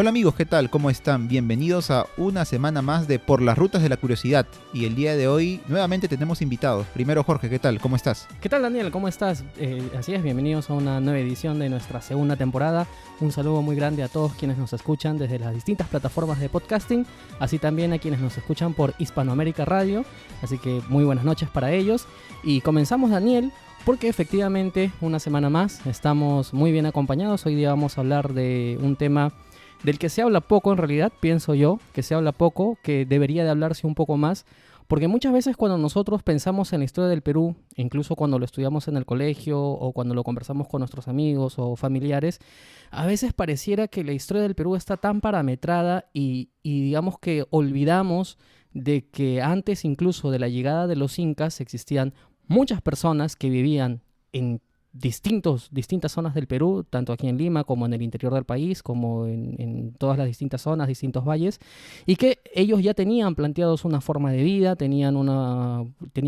Hola amigos, ¿qué tal? ¿Cómo están? Bienvenidos a una semana más de Por las Rutas de la Curiosidad. Y el día de hoy nuevamente tenemos invitados. Primero Jorge, ¿qué tal? ¿Cómo estás? ¿Qué tal, Daniel? ¿Cómo estás? Así es, bienvenidos a una nueva edición de nuestra segunda temporada. Un saludo muy grande a todos quienes nos escuchan desde las distintas plataformas de podcasting, así también a quienes nos escuchan por Hispanoamérica Radio. Así que muy buenas noches para ellos. Y comenzamos, Daniel, porque efectivamente una semana más estamos muy bien acompañados. Hoy día vamos a hablar de un tema del que se habla poco, en realidad, pienso yo, que se habla poco, que debería de hablarse un poco más, porque muchas veces cuando nosotros pensamos en la historia del Perú, incluso cuando lo estudiamos en el colegio o cuando lo conversamos con nuestros amigos o familiares, a veces pareciera que la historia del Perú está tan parametrada y digamos que olvidamos de que antes incluso de la llegada de los incas existían muchas personas que vivían en distintas zonas del Perú, tanto aquí en Lima como en el interior del país, como en todas las distintas zonas, distintos valles, y que ellos ya tenían planteados una forma de vida, tenían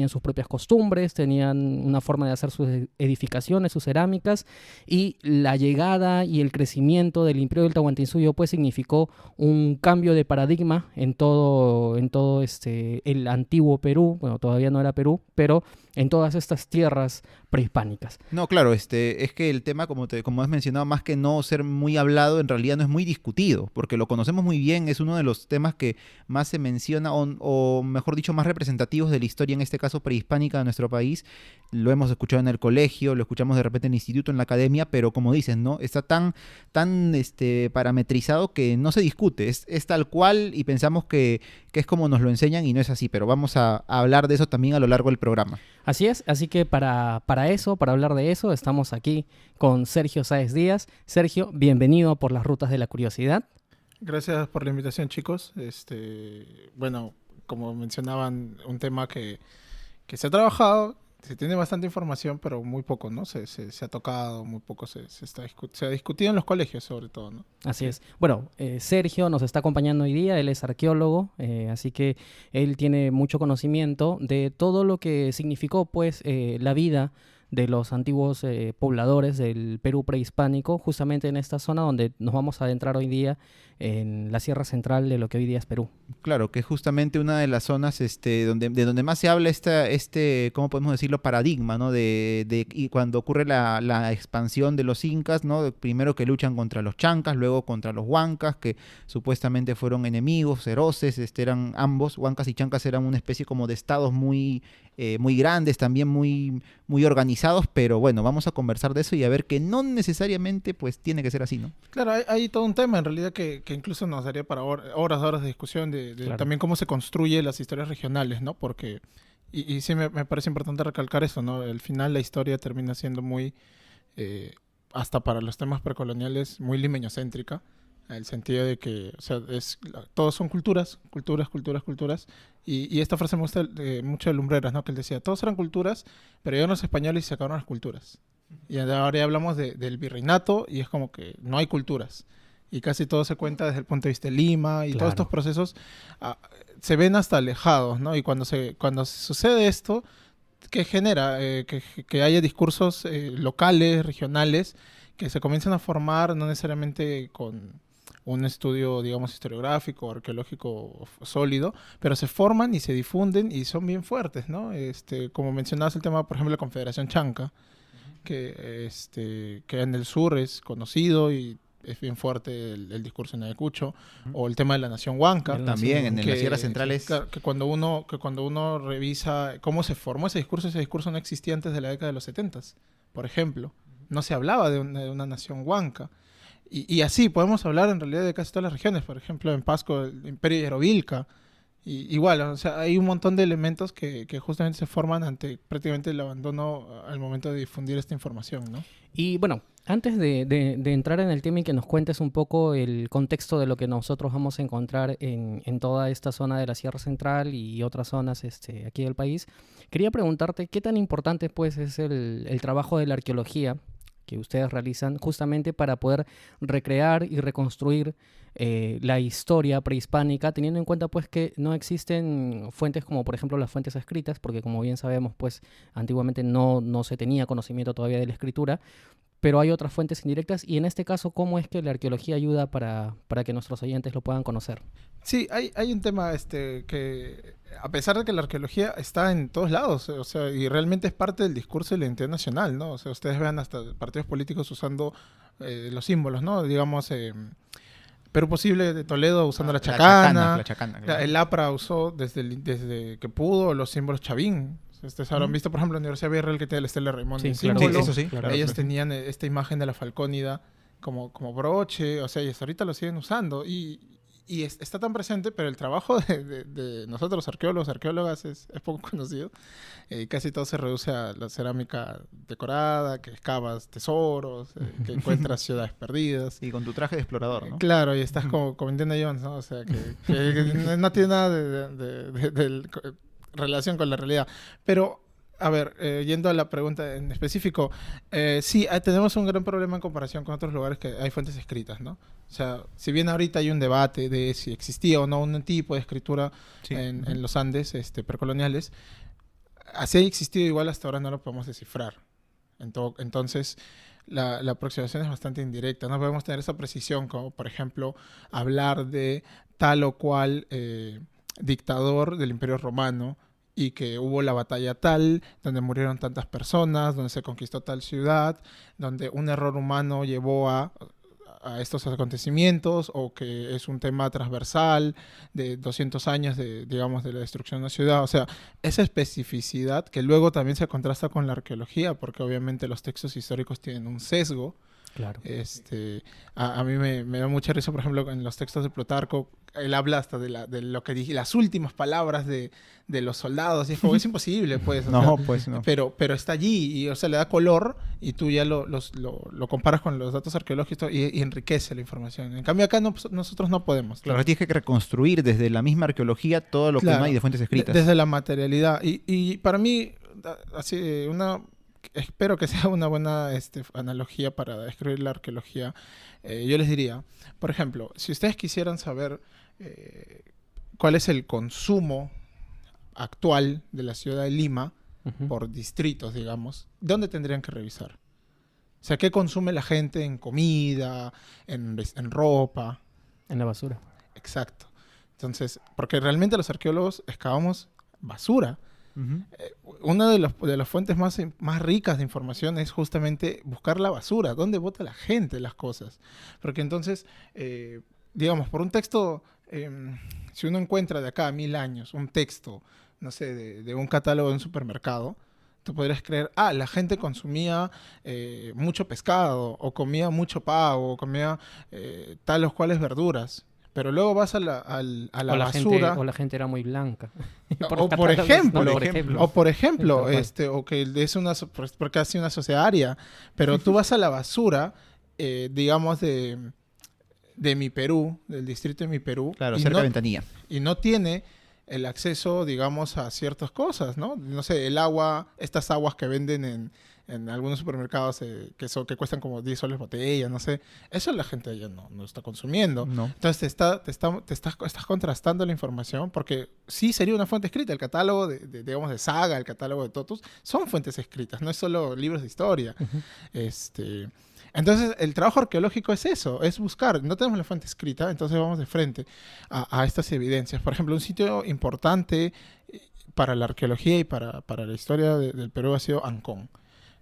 sus propias costumbres, tenían una forma de hacer sus edificaciones, sus cerámicas, y la llegada y el crecimiento del Imperio del Tahuantinsuyo pues significó un cambio de paradigma en todo el antiguo Perú. Bueno, todavía no era Perú, pero en todas estas tierras prehispánicas. No, claro, es que el tema, como has mencionado, más que no ser muy hablado, en realidad no es muy discutido, porque lo conocemos muy bien, es uno de los temas que más se menciona, o mejor dicho, más representativos de la historia, en este caso prehispánica de nuestro país. Lo hemos escuchado en el colegio, lo escuchamos de repente en el instituto, en la academia, pero como dices, ¿no? Está tan parametrizado que no se discute, es tal cual y pensamos que es como nos lo enseñan y no es así, pero vamos a hablar de eso también a lo largo del programa. Así es, así que para hablar de eso, estamos aquí con Sergio Sáez Díaz. Sergio, bienvenido por las Rutas de la Curiosidad. Gracias por la invitación, chicos. Bueno, como mencionaban, un tema que se ha trabajado, se tiene bastante información, pero muy poco, ¿no? Se ha tocado, muy poco se ha discutido en los colegios, sobre todo, ¿no? Así es. Bueno, Sergio nos está acompañando hoy día, él es arqueólogo, así que él tiene mucho conocimiento de todo lo que significó, pues, la vida de los antiguos pobladores del Perú prehispánico, justamente en esta zona donde nos vamos a adentrar hoy día, en la sierra central de lo que hoy día es Perú. Claro, que es justamente una de las zonas de donde más se habla ¿cómo podemos decirlo? Paradigma, ¿no? Y cuando ocurre la expansión de los incas, ¿no? Primero que luchan contra los chancas, luego contra los huancas, que supuestamente fueron enemigos feroces, eran ambos, huancas y chancas eran una especie como de estados muy grandes, también muy, muy organizados, pero bueno, vamos a conversar de eso y a ver que no necesariamente pues tiene que ser así, ¿no? Claro, hay todo un tema en realidad que incluso nos daría para horas de discusión de Claro. También cómo se construye las historias regionales, ¿no? Porque, y sí me parece importante recalcar eso, ¿no? Al final la historia termina siendo muy, hasta para los temas precoloniales, muy limeñocéntrica, en el sentido de que, o sea, todos son culturas, y esta frase me gusta mucho de Lumbreras, ¿no? Que él decía, todos eran culturas, pero llegaron los españoles y se acabaron las culturas. Y ahora ya hablamos del virreinato y es como que no hay culturas. Y casi todo se cuenta desde el punto de vista de Lima y Claro. todos estos procesos se ven hasta alejados, ¿no? Y cuando sucede esto, ¿qué genera? Que haya discursos locales, regionales, que se comiencen a formar no necesariamente con un estudio, digamos, historiográfico, arqueológico sólido, pero se forman y se difunden y son bien fuertes, ¿no? Como mencionabas el tema, por ejemplo, de la Confederación Chanca, que en el sur es conocido y es bien fuerte el discurso en Ayacucho, o el tema de la Nación Huanca. También en la Sierra Central es... Claro, que cuando uno revisa cómo se formó ese discurso no existía antes de la década de los 70, por ejemplo. No se hablaba de una Nación Huanca. Y así podemos hablar en realidad de casi todas las regiones. Por ejemplo, en Pasco, el Imperio Yerovilca. Igual, o sea, hay un montón de elementos que justamente se forman ante prácticamente el abandono al momento de difundir esta información, ¿no? Y bueno, antes de entrar en el tema y que nos cuentes un poco el contexto de lo que nosotros vamos a encontrar en toda esta zona de la Sierra Central y otras zonas aquí del país, quería preguntarte qué tan importante pues es el trabajo de la arqueología que ustedes realizan justamente para poder recrear y reconstruir la historia prehispánica, teniendo en cuenta pues que no existen fuentes como por ejemplo las fuentes escritas, porque como bien sabemos pues antiguamente no se tenía conocimiento todavía de la escritura, pero hay otras fuentes indirectas. Y en este caso, ¿cómo es que la arqueología ayuda para que nuestros oyentes lo puedan conocer? Sí, hay un tema que, a pesar de que la arqueología está en todos lados, o sea, y realmente es parte del discurso de la identidad nacional, ¿no? O sea, ustedes vean hasta partidos políticos usando los símbolos, ¿no? Digamos, Perú Posible de Toledo usando la chacana. La chacana, claro. El APRA usó desde que pudo los símbolos Chavín. Ustedes habrán visto, por ejemplo, la Universidad de Villarreal que tiene el Estela Raimond de Sí, claro. símbolo. Sí, eso sí. Claro. Ellos tenían esta imagen de la falcónida como broche, o sea, y hasta ahorita lo siguen usando. Y está tan presente, pero el trabajo de nosotros, los arqueólogos, arqueólogas, es poco conocido. Casi todo se reduce a la cerámica decorada, que excavas tesoros, que encuentras ciudades perdidas. Y con tu traje de explorador, ¿no? Claro, y estás como Indiana Jones, ¿no? O sea, que no tiene nada relación con la realidad. Pero, a ver, yendo a la pregunta en específico, sí, tenemos un gran problema en comparación con otros lugares que hay fuentes escritas, ¿no? O sea, si bien ahorita hay un debate de si existía o no un tipo de escritura Sí. en los Andes precoloniales, así ha existido, igual hasta ahora no lo podemos descifrar. Entonces, la aproximación es bastante indirecta. No podemos tener esa precisión como, por ejemplo, hablar de tal o cual dictador del Imperio Romano y que hubo la batalla tal, donde murieron tantas personas, donde se conquistó tal ciudad, donde un error humano llevó a estos acontecimientos, o que es un tema transversal de 200 años digamos, de la destrucción de una ciudad. O sea, esa especificidad que luego también se contrasta con la arqueología, porque obviamente los textos históricos tienen un sesgo. Claro. A mí me da mucha risa, por ejemplo, en los textos de Plutarco, él habla hasta de lo que dije, las últimas palabras de los soldados, y es como, es imposible, pues. No, pues no. Pero está allí, y o sea, le da color, y tú ya lo comparas con los datos arqueológicos y enriquece la información. En cambio, acá nosotros no podemos. Claro, tienes que reconstruir desde la misma arqueología todo lo que Claro. no hay de fuentes escritas. Desde la materialidad. Y para mí, así, espero que sea una buena analogía para describir la arqueología. Yo les diría, por ejemplo, si ustedes quisieran saber cuál es el consumo actual de la ciudad de Lima, Ujú. por distritos, digamos, ¿dónde tendrían que revisar? O sea, ¿qué consume la gente en comida, en ropa? En la basura. Exacto. Entonces, porque realmente los arqueólogos excavamos basura. Ujú. Una de las fuentes más ricas de información es justamente buscar la basura, dónde bota la gente las cosas. Porque entonces, digamos, por un texto, si uno encuentra de acá a 1000 años un texto, no sé, de un catálogo de un supermercado, tú podrías creer, la gente consumía mucho pescado, o comía mucho pavo, o comía tales o cuales verduras. Pero luego vas a la basura. O la gente era muy blanca. O por ejemplo, No, por ejemplo. o por ejemplo, Tal cual. o que es porque ha sido una sociedad aria, pero tú vas a la basura, digamos, de Mi Perú, del distrito de Mi Perú, Claro, y cerca no, de Ventanilla. y no tiene el acceso, digamos, a ciertas cosas, ¿no? No sé, el agua, estas aguas que venden en algunos supermercados que cuestan como 10 soles botella, no sé, eso la gente ya no está consumiendo. No. Entonces estás contrastando la información, porque sí sería una fuente escrita. El catálogo digamos, de Saga, el catálogo de Totus, son fuentes escritas, no es solo libros de historia. Ujú. Entonces, el trabajo arqueológico es eso, es buscar. No tenemos la fuente escrita, entonces vamos de frente a estas evidencias. Por ejemplo, un sitio importante para la arqueología y para la historia del Perú ha sido Ancón.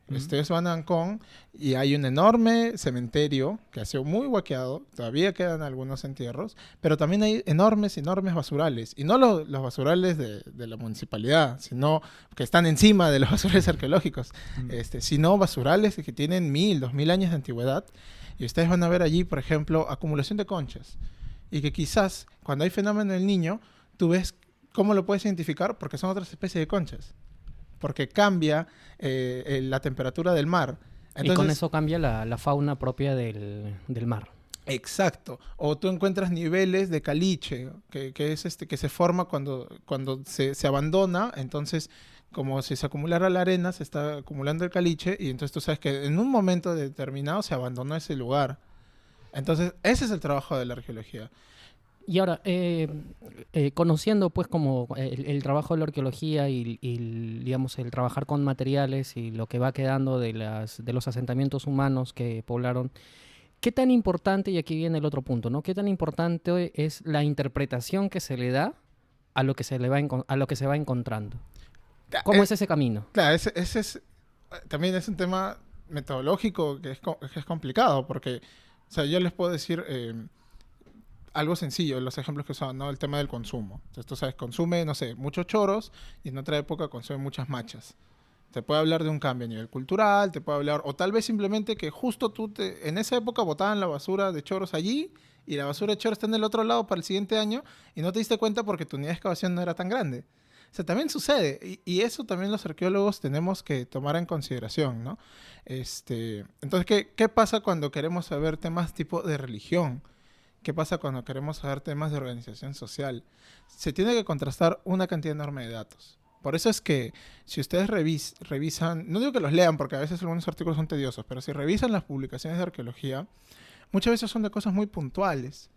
Ustedes van a Ancón y hay un enorme cementerio que ha sido muy huaqueado, todavía quedan algunos entierros, pero también hay enormes basurales. Y no los basurales de la municipalidad, sino que están encima de los basurales arqueológicos, sino basurales que tienen 1000, 2000 años de antigüedad. Y ustedes van a ver allí, por ejemplo, acumulación de conchas. Y que quizás, cuando hay fenómeno del Niño, tú ves cómo lo puedes identificar, porque son otras especies de conchas. Porque cambia la temperatura del mar. Entonces, y con eso cambia la fauna propia del mar. Exacto. O tú encuentras niveles de caliche, que es que se forma cuando se abandona. Entonces, como si se acumulara la arena, se está acumulando el caliche, y entonces tú sabes que en un momento determinado se abandonó ese lugar. Entonces, ese es el trabajo de la arqueología. Y ahora, conociendo pues como el trabajo de la arqueología digamos el trabajar con materiales y lo que va quedando de los asentamientos humanos que poblaron, ¿qué tan importante, y aquí viene el otro punto, ¿no? ¿Qué tan importante es la interpretación que se le da a lo que se va encontrando? ¿Cómo es ese camino? Claro, también es un tema metodológico que es complicado, porque, o sea, yo les puedo decir algo sencillo, los ejemplos que usaban, ¿no? El tema del consumo. Entonces, tú sabes, consume, no sé, muchos choros, y en otra época consume muchas machas. Te puede hablar de un cambio a nivel cultural, te puede hablar, o tal vez simplemente que justo en esa época botaban la basura de choros allí, y la basura de choros está en el otro lado para el siguiente año, y no te diste cuenta porque tu unidad de excavación no era tan grande. O sea, también sucede, y eso también los arqueólogos tenemos que tomar en consideración, ¿no? Entonces, ¿qué pasa cuando queremos saber temas tipo de religión? ¿Qué pasa cuando queremos saber temas de organización social? Se tiene que contrastar una cantidad enorme de datos. Por eso es que si ustedes revisan, no digo que los lean porque a veces algunos artículos son tediosos, pero si revisan las publicaciones de arqueología, muchas veces son de cosas muy puntuales.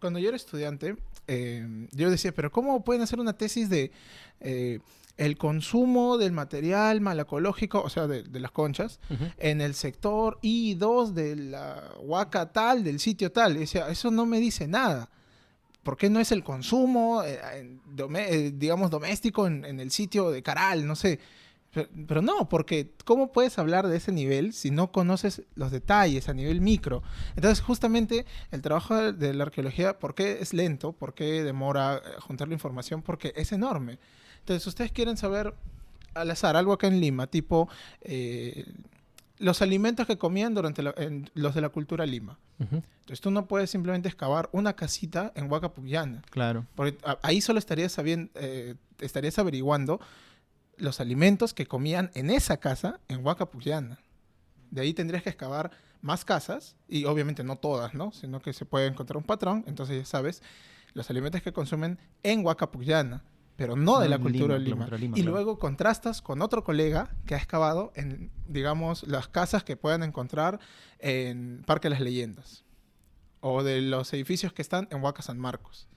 Cuando yo era estudiante, yo decía, pero ¿cómo pueden hacer una tesis de el consumo del material malacológico, o sea, de las conchas, en el sector I2 de la huaca tal, del sitio tal? Y decía, eso no me dice nada. ¿Por qué no es el consumo, digamos, doméstico en el sitio de Caral? No sé. Pero no, porque ¿cómo puedes hablar de ese nivel si no conoces los detalles a nivel micro? Entonces, justamente, el trabajo de la arqueología, ¿por qué es lento? ¿Por qué demora juntar la información? Porque es enorme. Entonces, ustedes quieren saber, al azar, algo acá en Lima, tipo los alimentos que comían durante los de la cultura Lima. Entonces, tú no puedes simplemente excavar una casita en Huaca Pucllana. Claro. Porque ahí solo estarías averiguando los alimentos que comían en esa casa en Huaca Pucllana. De ahí tendrías que excavar más casas, y obviamente no todas, ¿no? Sino que se puede encontrar un patrón, entonces ya sabes los alimentos que consumen en Huaca Pucllana, pero no de la cultura de Lima. Y luego contrastas con otro colega que ha excavado en, digamos, las casas que puedan encontrar en Parque de las Leyendas, o de los edificios que están en Huaca San Marcos,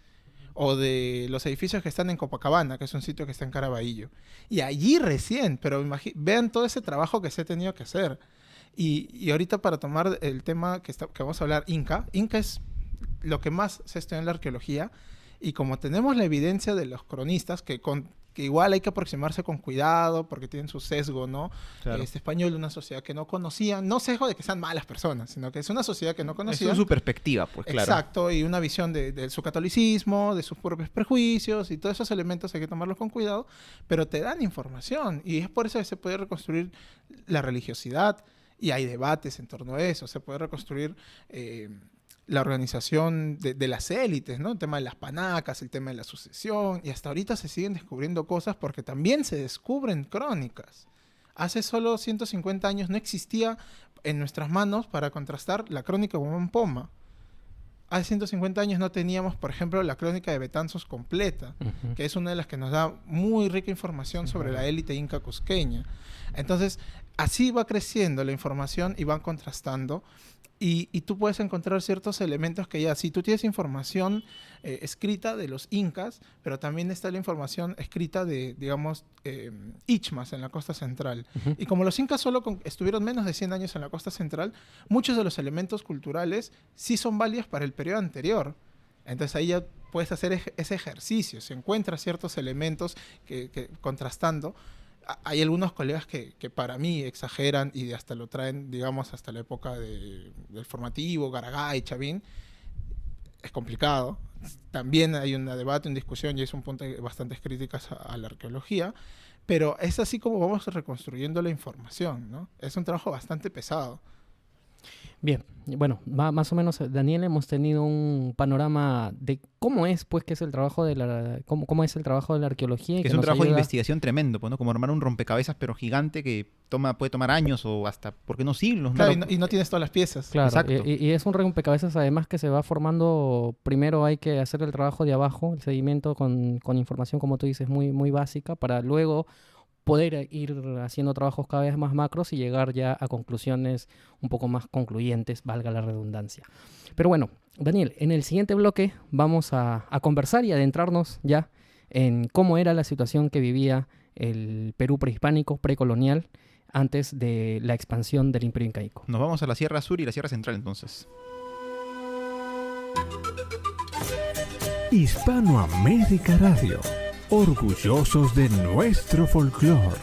o de los edificios que están en Copacabana, que es un sitio que está en Caraballo. Y allí recién, pero vean todo ese trabajo que se ha tenido que hacer. Y ahorita, para tomar el tema que vamos a hablar, Inca es lo que más se estudia en la arqueología, y como tenemos la evidencia de los cronistas, que igual hay que aproximarse con cuidado porque tienen su sesgo, ¿no? Claro. Español, una sociedad que no conocía, no sesgo de que sean malas personas, sino que es una sociedad que no conocía. Es su perspectiva, pues, claro. Exacto, y una visión de su catolicismo, de sus propios prejuicios, y todos esos elementos hay que tomarlos con cuidado, pero te dan información, y es por eso que se puede reconstruir la religiosidad, y hay debates en torno a eso. Se puede reconstruir la organización de las élites, ¿no? El tema de las panacas, el tema de la sucesión, y hasta ahorita se siguen descubriendo cosas porque también se descubren crónicas. Hace solo 150 años no existía en nuestras manos para contrastar la crónica de Huamán Poma. Hace 150 años no teníamos, por ejemplo, la crónica de Betanzos completa, que es una de las que nos da muy rica información sobre la élite inca cusqueña. Entonces, así va creciendo la información y van contrastando. Y tú puedes encontrar ciertos elementos que ya, si tú tienes información escrita de los incas, pero también está la información escrita de, digamos, ichmas en la costa central. Y como los incas solo estuvieron menos de 100 años en la costa central, muchos de los elementos culturales sí son válidos para el periodo anterior. Entonces ahí ya puedes hacer ese ejercicio. Si encuentras ciertos elementos que contrastando, hay algunos colegas que para mí exageran y hasta lo traen, digamos, hasta la época del formativo, Garagay, Chavín. Es complicado. También hay un debate, una discusión, y es un punto de bastantes críticas a la arqueología, pero es así como vamos reconstruyendo la información, ¿no? Es un trabajo bastante pesado. Bien, bueno, más o menos, Daniel, hemos tenido un panorama de cómo es, pues, que es el trabajo de cómo es el trabajo de la arqueología. Y que es un trabajo de investigación tremendo, pues, ¿no? Como armar un rompecabezas, pero gigante, que puede tomar años o hasta, ¿por qué no siglos? Claro, y no tienes todas las piezas. Claro, exacto. Y es un rompecabezas, además, que se va formando. Primero hay que hacer el trabajo de abajo, el seguimiento con información, como tú dices, muy, muy básica, para luego poder ir haciendo trabajos cada vez más macros y llegar ya a conclusiones un poco más concluyentes, valga la redundancia. Pero bueno, Daniel, en el siguiente bloque vamos a conversar y adentrarnos ya en cómo era la situación que vivía el Perú prehispánico, precolonial, antes de la expansión del Imperio Incaico. Nos vamos a la Sierra Sur y la Sierra Central entonces. Hispanoamérica Radio, orgullosos de nuestro folclore.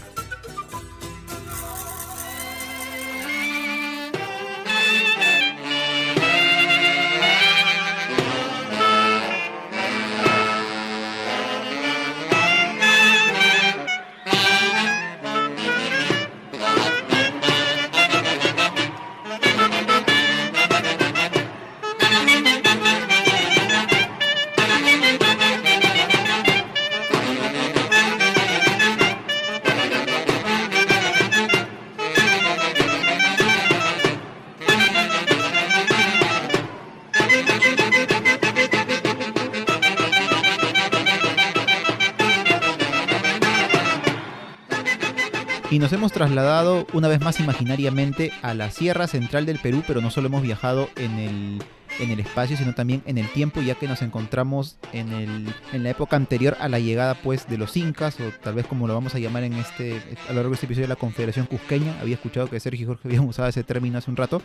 Y nos hemos trasladado una vez más imaginariamente a la Sierra Central del Perú, pero no solo hemos viajado en el espacio, sino también en el tiempo, ya que nos encontramos en la época anterior a la llegada pues de los incas, o tal vez como lo vamos a llamar a lo largo de este episodio, la Confederación Cusqueña. Había escuchado que Sergio y Jorge habían usado ese término hace un rato.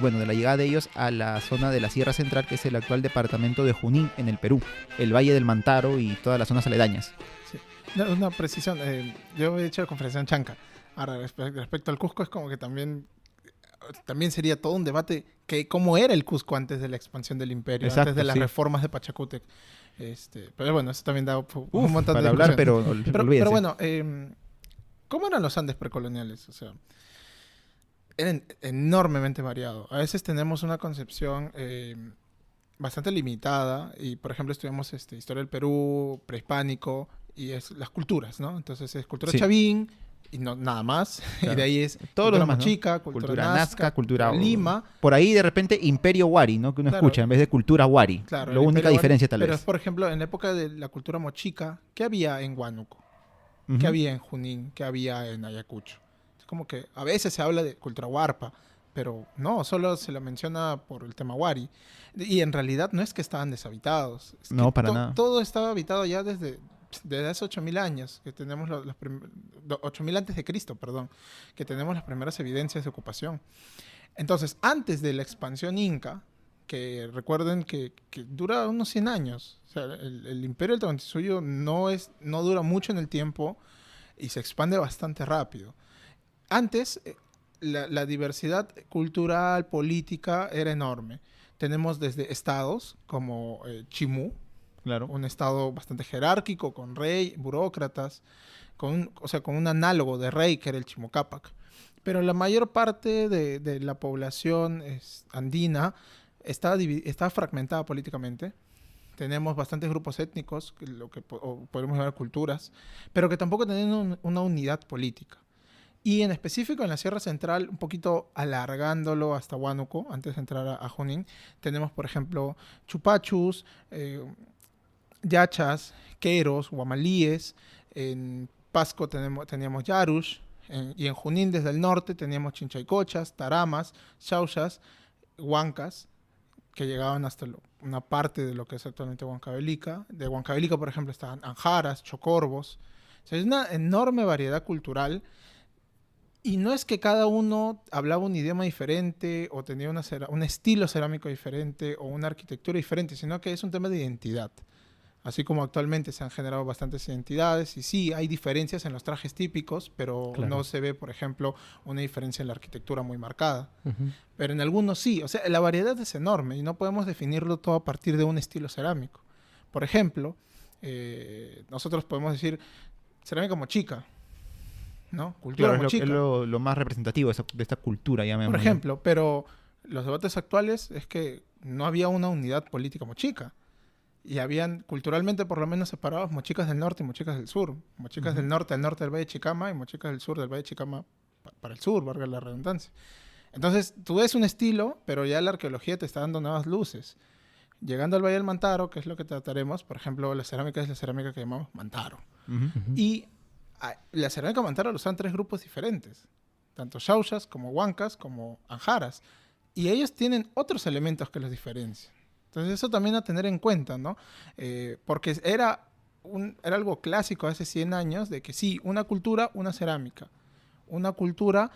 Bueno, de la llegada de ellos a la zona de la Sierra Central, que es el actual departamento de Junín en el Perú, el Valle del Mantaro y todas las zonas aledañas. Sí. Una precisión, yo he hecho la Confederación Chanca. Ahora, respecto al Cusco, es como que también sería todo un debate que cómo era el Cusco antes de la expansión del imperio, Exacto, antes de las sí. reformas de Pachacútec. Pero bueno, eso también da un montón Para de hablar, discusión. pero Pero bueno, ¿cómo eran los Andes precoloniales? O sea, eran enormemente variados. A veces tenemos una concepción bastante limitada y, por ejemplo, estudiamos historia del Perú, prehispánico, y es las culturas, ¿no? Entonces es cultura Sí. chavín y no nada más. Claro. Y de ahí es Todos cultura los demás, ¿no? mochica, cultura nazca, cultura lima. Por ahí de repente Imperio Wari, ¿no? Que uno Claro. escucha en vez de cultura Wari. Claro, La el única Imperio diferencia tal Pero, vez. por ejemplo, en la época de la cultura mochica, ¿qué había en Huánuco? Ujú. ¿Qué había en Junín? ¿Qué había en Ayacucho? Es como que a veces se habla de cultura huarpa, pero no, solo se lo menciona por el tema Wari. Y en realidad no es que estaban deshabitados. Es No, que para nada. Todo estaba habitado ya desde hace 8.000 años, que tenemos 8.000 antes de Cristo, perdón, que tenemos las primeras evidencias de ocupación. Entonces, antes de la expansión inca, que recuerden que dura unos 100 años, o sea, el imperio del Tahuantinsuyo no dura mucho en el tiempo y se expande bastante rápido. Antes, la diversidad cultural, política era enorme. Tenemos desde estados como Chimú, Claro. un estado bastante jerárquico, con rey, burócratas, con un análogo de rey que era el Chimocápac. Pero la mayor parte de la población andina está fragmentada políticamente. Tenemos bastantes grupos étnicos, o podemos llamar culturas, pero que tampoco tienen una unidad política. Y en específico en la Sierra Central, un poquito alargándolo hasta Huánuco, antes de entrar a Junín, tenemos, por ejemplo, chupachus, yachas, queros, guamalíes. En Pasco teníamos yarush, y en Junín desde el norte teníamos chinchaycochas, taramas, chauchas, huancas, que llegaban hasta una parte de lo que es actualmente Huancavelica. De Huancavelica, por ejemplo, estaban anjaras, chocorvos. O sea, es una enorme variedad cultural. Y no es que cada uno hablaba un idioma diferente o tenía un estilo cerámico diferente o una arquitectura diferente, sino que es un tema de identidad. Así como actualmente se han generado bastantes identidades, y sí, hay diferencias en los trajes típicos, pero Claro. no se ve, por ejemplo, una diferencia en la arquitectura muy marcada. Ujú. Pero en algunos sí. O sea, la variedad es enorme y no podemos definirlo todo a partir de un estilo cerámico. Por ejemplo, nosotros podemos decir cerámica mochica, ¿no? Cultura Claro, mochica. es lo más representativo de esta cultura, Por llamémoslo. ejemplo, pero los debates actuales es que no había una unidad política mochica. Y habían culturalmente por lo menos separados mochicas del norte y mochicas del sur. Mochicas del norte al norte del Valle de Chicama y mochicas del sur del Valle de Chicama para el sur, valga la redundancia. Entonces, tú ves un estilo, pero ya la arqueología te está dando nuevas luces. Llegando al Valle del Mantaro, que es lo que trataremos, por ejemplo, la cerámica es la cerámica que llamamos Mantaro. Ujú. Ujú. Y la cerámica mantaro lo usan 3 grupos diferentes, tanto xauxas como huancas como anjaras, y ellos tienen otros elementos que los diferencian. Entonces eso también a tener en cuenta, ¿no? Porque era algo clásico hace 100 años de que sí, una cultura, una cerámica. Una cultura,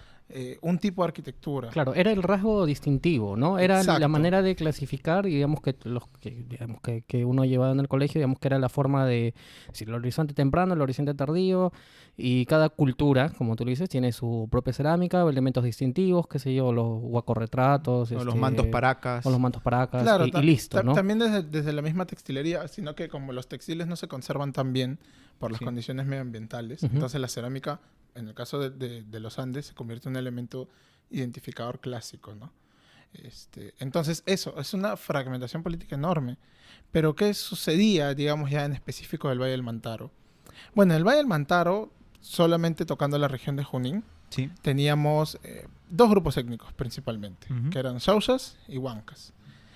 un tipo de arquitectura. Claro, era el rasgo distintivo, ¿no? Era Exacto. la manera de clasificar, y digamos que uno llevaba en el colegio, digamos que era la forma de decir, el horizonte temprano, el horizonte tardío, y cada cultura, como tú dices, tiene su propia cerámica, elementos distintivos, qué sé yo, los huacorretratos, O los mantos paracas. o los mantos paracas, Claro, y listo, ¿no? También desde la misma textilería, sino que como los textiles no se conservan tan bien por las Sí. condiciones medioambientales, Ujú. entonces entonces la cerámica, en el caso de los Andes, se convierte en un elemento identificador clásico, ¿no? Entonces eso, es una fragmentación política enorme. Pero ¿qué sucedía, digamos, ya en específico del Valle del Mantaro? Bueno, en el Valle del Mantaro, solamente tocando la región de Junín, Sí. teníamos 2 grupos étnicos principalmente, Ujú. que eran xauxas y huancas.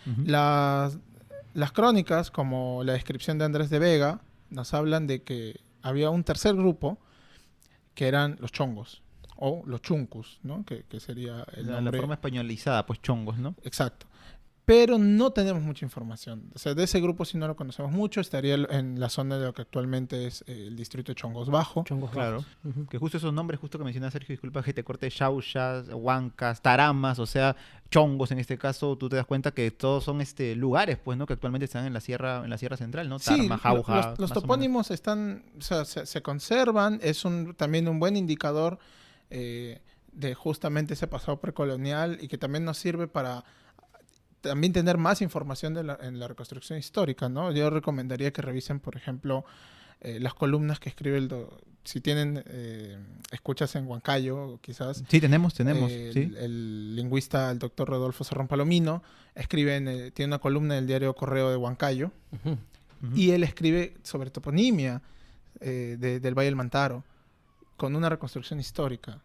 Ujú. Las crónicas, como la descripción de Andrés de Vega, nos hablan de que había un tercer grupo que eran los chongos o los chuncus, ¿no? Que sería el La nombre forma españolizada, pues chongos, ¿no? exacto. Pero no tenemos mucha información. O sea, de ese grupo sí no lo conocemos mucho. Estaría en la zona de lo que actualmente es el distrito de Chongos Bajo. Chongos Claro. bajos. Ujú. Que justo esos nombres, justo que menciona Sergio, disculpa que te corte, xauxas, huancas, taramas, o sea, chongos en este caso, tú te das cuenta que todos son lugares, pues, ¿no? Que actualmente están en la sierra central, ¿no? Sí, Tarma, jauja, los más o menos. topónimos están, o sea, se conservan. Es también un buen indicador de justamente ese pasado precolonial y que también nos sirve para también tener más información en la reconstrucción histórica, ¿no? Yo recomendaría que revisen, por ejemplo, las columnas que escribe si tienen escuchas en Huancayo, quizás. Sí, tenemos, sí. El lingüista, el doctor Rodolfo Serrón Palomino, tiene una columna en el diario Correo de Huancayo, Ujú. Ujú. y él escribe sobre toponimia del Valle del Mantaro, con una reconstrucción histórica.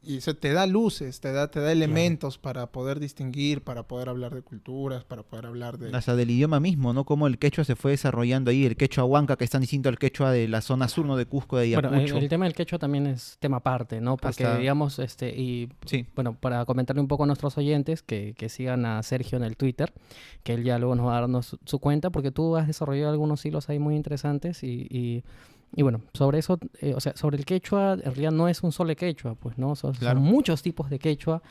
Y eso te da luces, te da elementos para poder distinguir, para poder hablar de culturas, para poder hablar de... Hasta del idioma mismo, ¿no? Cómo el quechua se fue desarrollando ahí, el quechua huanca, que es tan distinto al quechua de la zona sur, ¿no? De Cusco, de Bueno, Ayacucho. el tema del quechua también es tema aparte, ¿no? Porque, Hasta- digamos, y Sí. bueno, para comentarle un poco a nuestros oyentes, que sigan a Sergio en el Twitter, que él ya luego nos va a darnos su cuenta, porque tú has desarrollado algunos hilos ahí muy interesantes y bueno, sobre eso, o sea, sobre el quechua, en realidad no es un solo quechua, pues, ¿no? Son Claro. muchos tipos de quechua,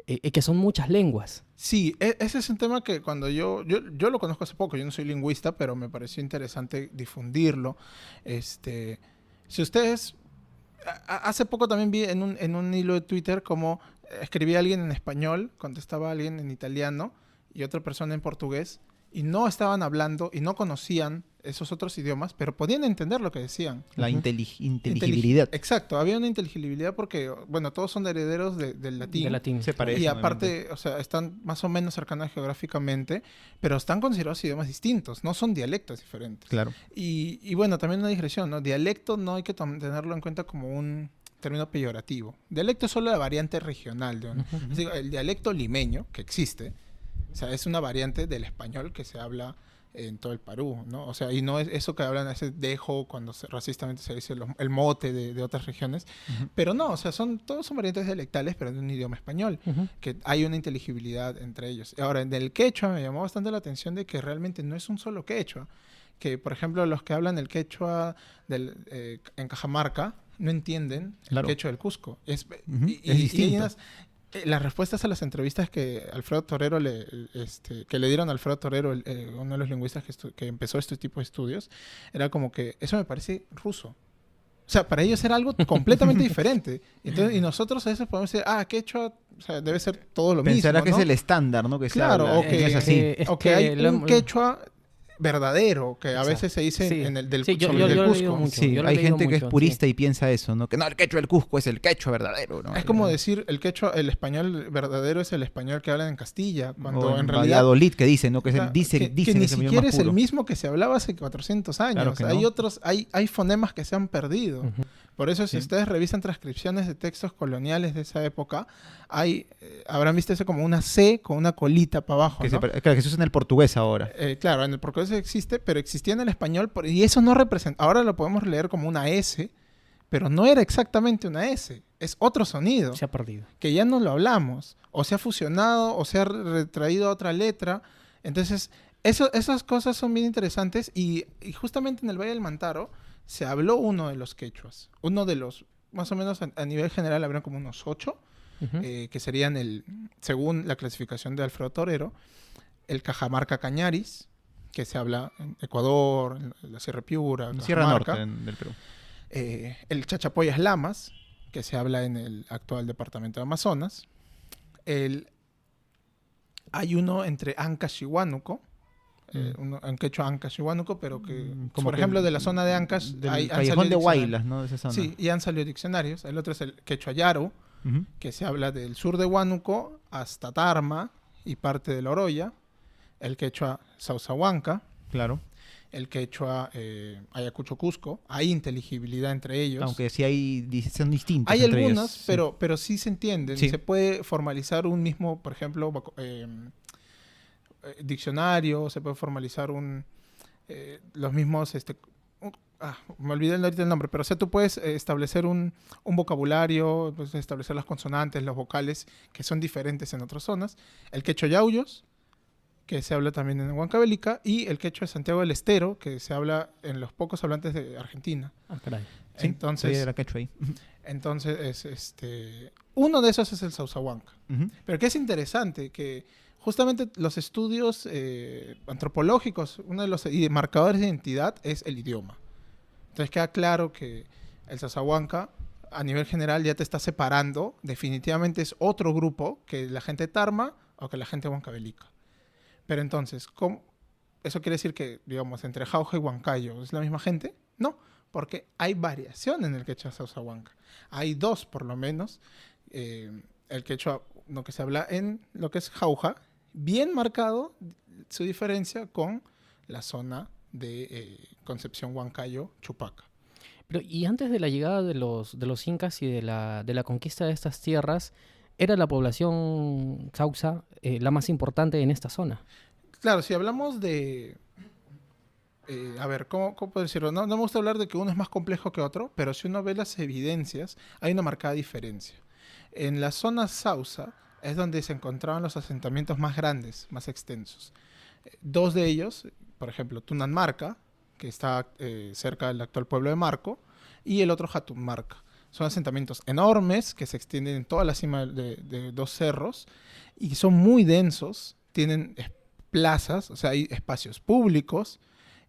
que son muchas lenguas. Sí, ese es un tema que cuando yo lo conozco hace poco, yo no soy lingüista, pero me pareció interesante difundirlo. Si ustedes... Hace poco también vi en un hilo de Twitter como escribía alguien en español, contestaba alguien en italiano y otra persona en portugués, y no estaban hablando y no conocían esos otros idiomas, pero podían entender lo que decían. La Ujú. inteligibilidad. Exacto, había una inteligibilidad porque, bueno, todos son herederos del latín. De latín. Se parece. Y aparte, o sea, están más o menos cercanos geográficamente, pero están considerados idiomas distintos, no son dialectos diferentes. Claro. Y bueno, también una digresión, ¿no? Dialecto no hay que tenerlo en cuenta como un término peyorativo. Dialecto es solo la variante regional. ¿No? Ujú. Es decir, el dialecto limeño, que existe, o sea, es una variante del español que se habla en todo el Perú, ¿no? O sea, y no es eso que hablan, ese dejo cuando racistamente se dice el mote de otras regiones, Ujú. pero no, o sea, todos son variantes dialectales, pero en un idioma español, Ujú. que hay una inteligibilidad entre ellos. Ahora, en el quechua me llamó bastante la atención de que realmente no es un solo quechua, que por ejemplo los que hablan el quechua en Cajamarca no entienden Claro. el quechua del Cusco. Ujú. Y Es distinto. hay las respuestas a las entrevistas que Alfredo Torero que le dieron a Alfredo Torero, uno de los lingüistas que empezó este tipo de estudios, era como que eso me parece ruso. O sea, para ellos era algo completamente diferente. Entonces, y nosotros a veces podemos decir, quechua, o sea, debe ser todo lo Pensará mismo, que ¿no? es el estándar, ¿no? Que se Claro, habla. o que- Es así. es O que hay lo un hemos- quechua verdadero, que a Exacto. veces se dice Sí. en el del, Sí, yo sobre el del lo he leído Cusco. mucho. Sí, yo lo he hay leído gente que es mucho, purista y piensa eso, ¿no? Que no, el quechua del Cusco es el quechua verdadero, ¿no? Es como decir el quechua, el español verdadero es el español que hablan en Castilla, cuando O en realidad Valladolid que dicen, ¿no? Que es el, claro, dicen que que ni es el idioma siquiera es el puro. mismo que se hablaba hace 400 años. Claro que Hay no. otros, hay fonemas que se han perdido. Ujú. Por eso, si Sí. ustedes revisan transcripciones de textos coloniales de esa época, habrán visto eso como una C con una colita para abajo, Que ¿no? claro, que se usa en el portugués ahora. Claro, en el portugués existe, pero existía en el español y eso no representa. Ahora lo podemos leer como una S, pero no era exactamente una S, es otro sonido Se ha perdido. que ya no lo hablamos, o se ha fusionado, o se ha retraído a otra letra. Entonces, esas cosas son bien interesantes y justamente en el Valle del Mantaro se habló uno de los quechuas, uno de los, más o menos a nivel general, habrán como unos 8, Ujú. que serían, según la clasificación de Alfredo Torero, el Cajamarca Cañaris, que se habla en Ecuador, en la Sierra Piura, En Sierra Cajamarca. Norte del Perú. El Chachapoyas Lamas, que se habla en el actual departamento de Amazonas. Hay uno entre Ancash y Huánuco, uno en quechua Ancash y Huánuco, pero que, Como por que ejemplo, de la zona de Ancash Del han Callejón salido de diccionarios. Huaylas, ¿no? De esa zona. Sí, y han salido diccionarios. El otro es el quechua Yaru, Ujú. que se habla del sur de Huánuco hasta Tarma y parte de la Oroya. El quechua Sausahuanca, Claro. el quechua Ayacucho Cusco. Hay inteligibilidad entre ellos. Aunque sí son distintos. Hay entre algunos, ellos, sí. pero sí se entienden. Sí. Se puede formalizar un mismo, por ejemplo, diccionario, se puede formalizar los mismos... me olvidé ahorita el nombre, pero o sea, tú puedes establecer un vocabulario, puedes establecer las consonantes, los vocales, que son diferentes en otras zonas. El quechua Yauyos, que se habla también en Huancavelica, y el quechua de Santiago del Estero, que se habla en los pocos hablantes de Argentina. Ah, caray. Sí, Entonces, sí, era quechua ahí. entonces, uno de esos es el Sausahuanca. Ujú. Pero que es interesante que justamente los estudios antropológicos, uno de los marcadores de identidad es el idioma. Entonces queda claro que el Sausahuanca, a nivel general, ya te está separando. Definitivamente es otro grupo que la gente de Tarma o que la gente de Huancavelica. Pero entonces, ¿eso quiere decir que, digamos, entre Jauja y Huancayo es la misma gente? No, porque hay variación en el quechua Sausahuanca. Hay dos, por lo menos. El quechua, lo que se habla en lo que es Jauja, bien marcado su diferencia con la zona de Concepción, Huancayo, Chupaca. Pero, y antes de la llegada de los incas y de la conquista de estas tierras, ¿era la población Xausa la más importante en esta zona? Claro, si hablamos de... a ver, ¿cómo puedo decirlo? No me gusta hablar de que uno es más complejo que otro, pero si uno ve las evidencias, hay una marcada diferencia. En la zona Sausa es donde se encontraban los asentamientos más grandes, más extensos. Dos de ellos, por ejemplo, Tunanmarca, que está cerca del actual pueblo de Marco, y el otro Jatunmarca. Son asentamientos enormes que se extienden en toda la cima de dos cerros y son muy densos, tienen plazas, o sea, hay espacios públicos,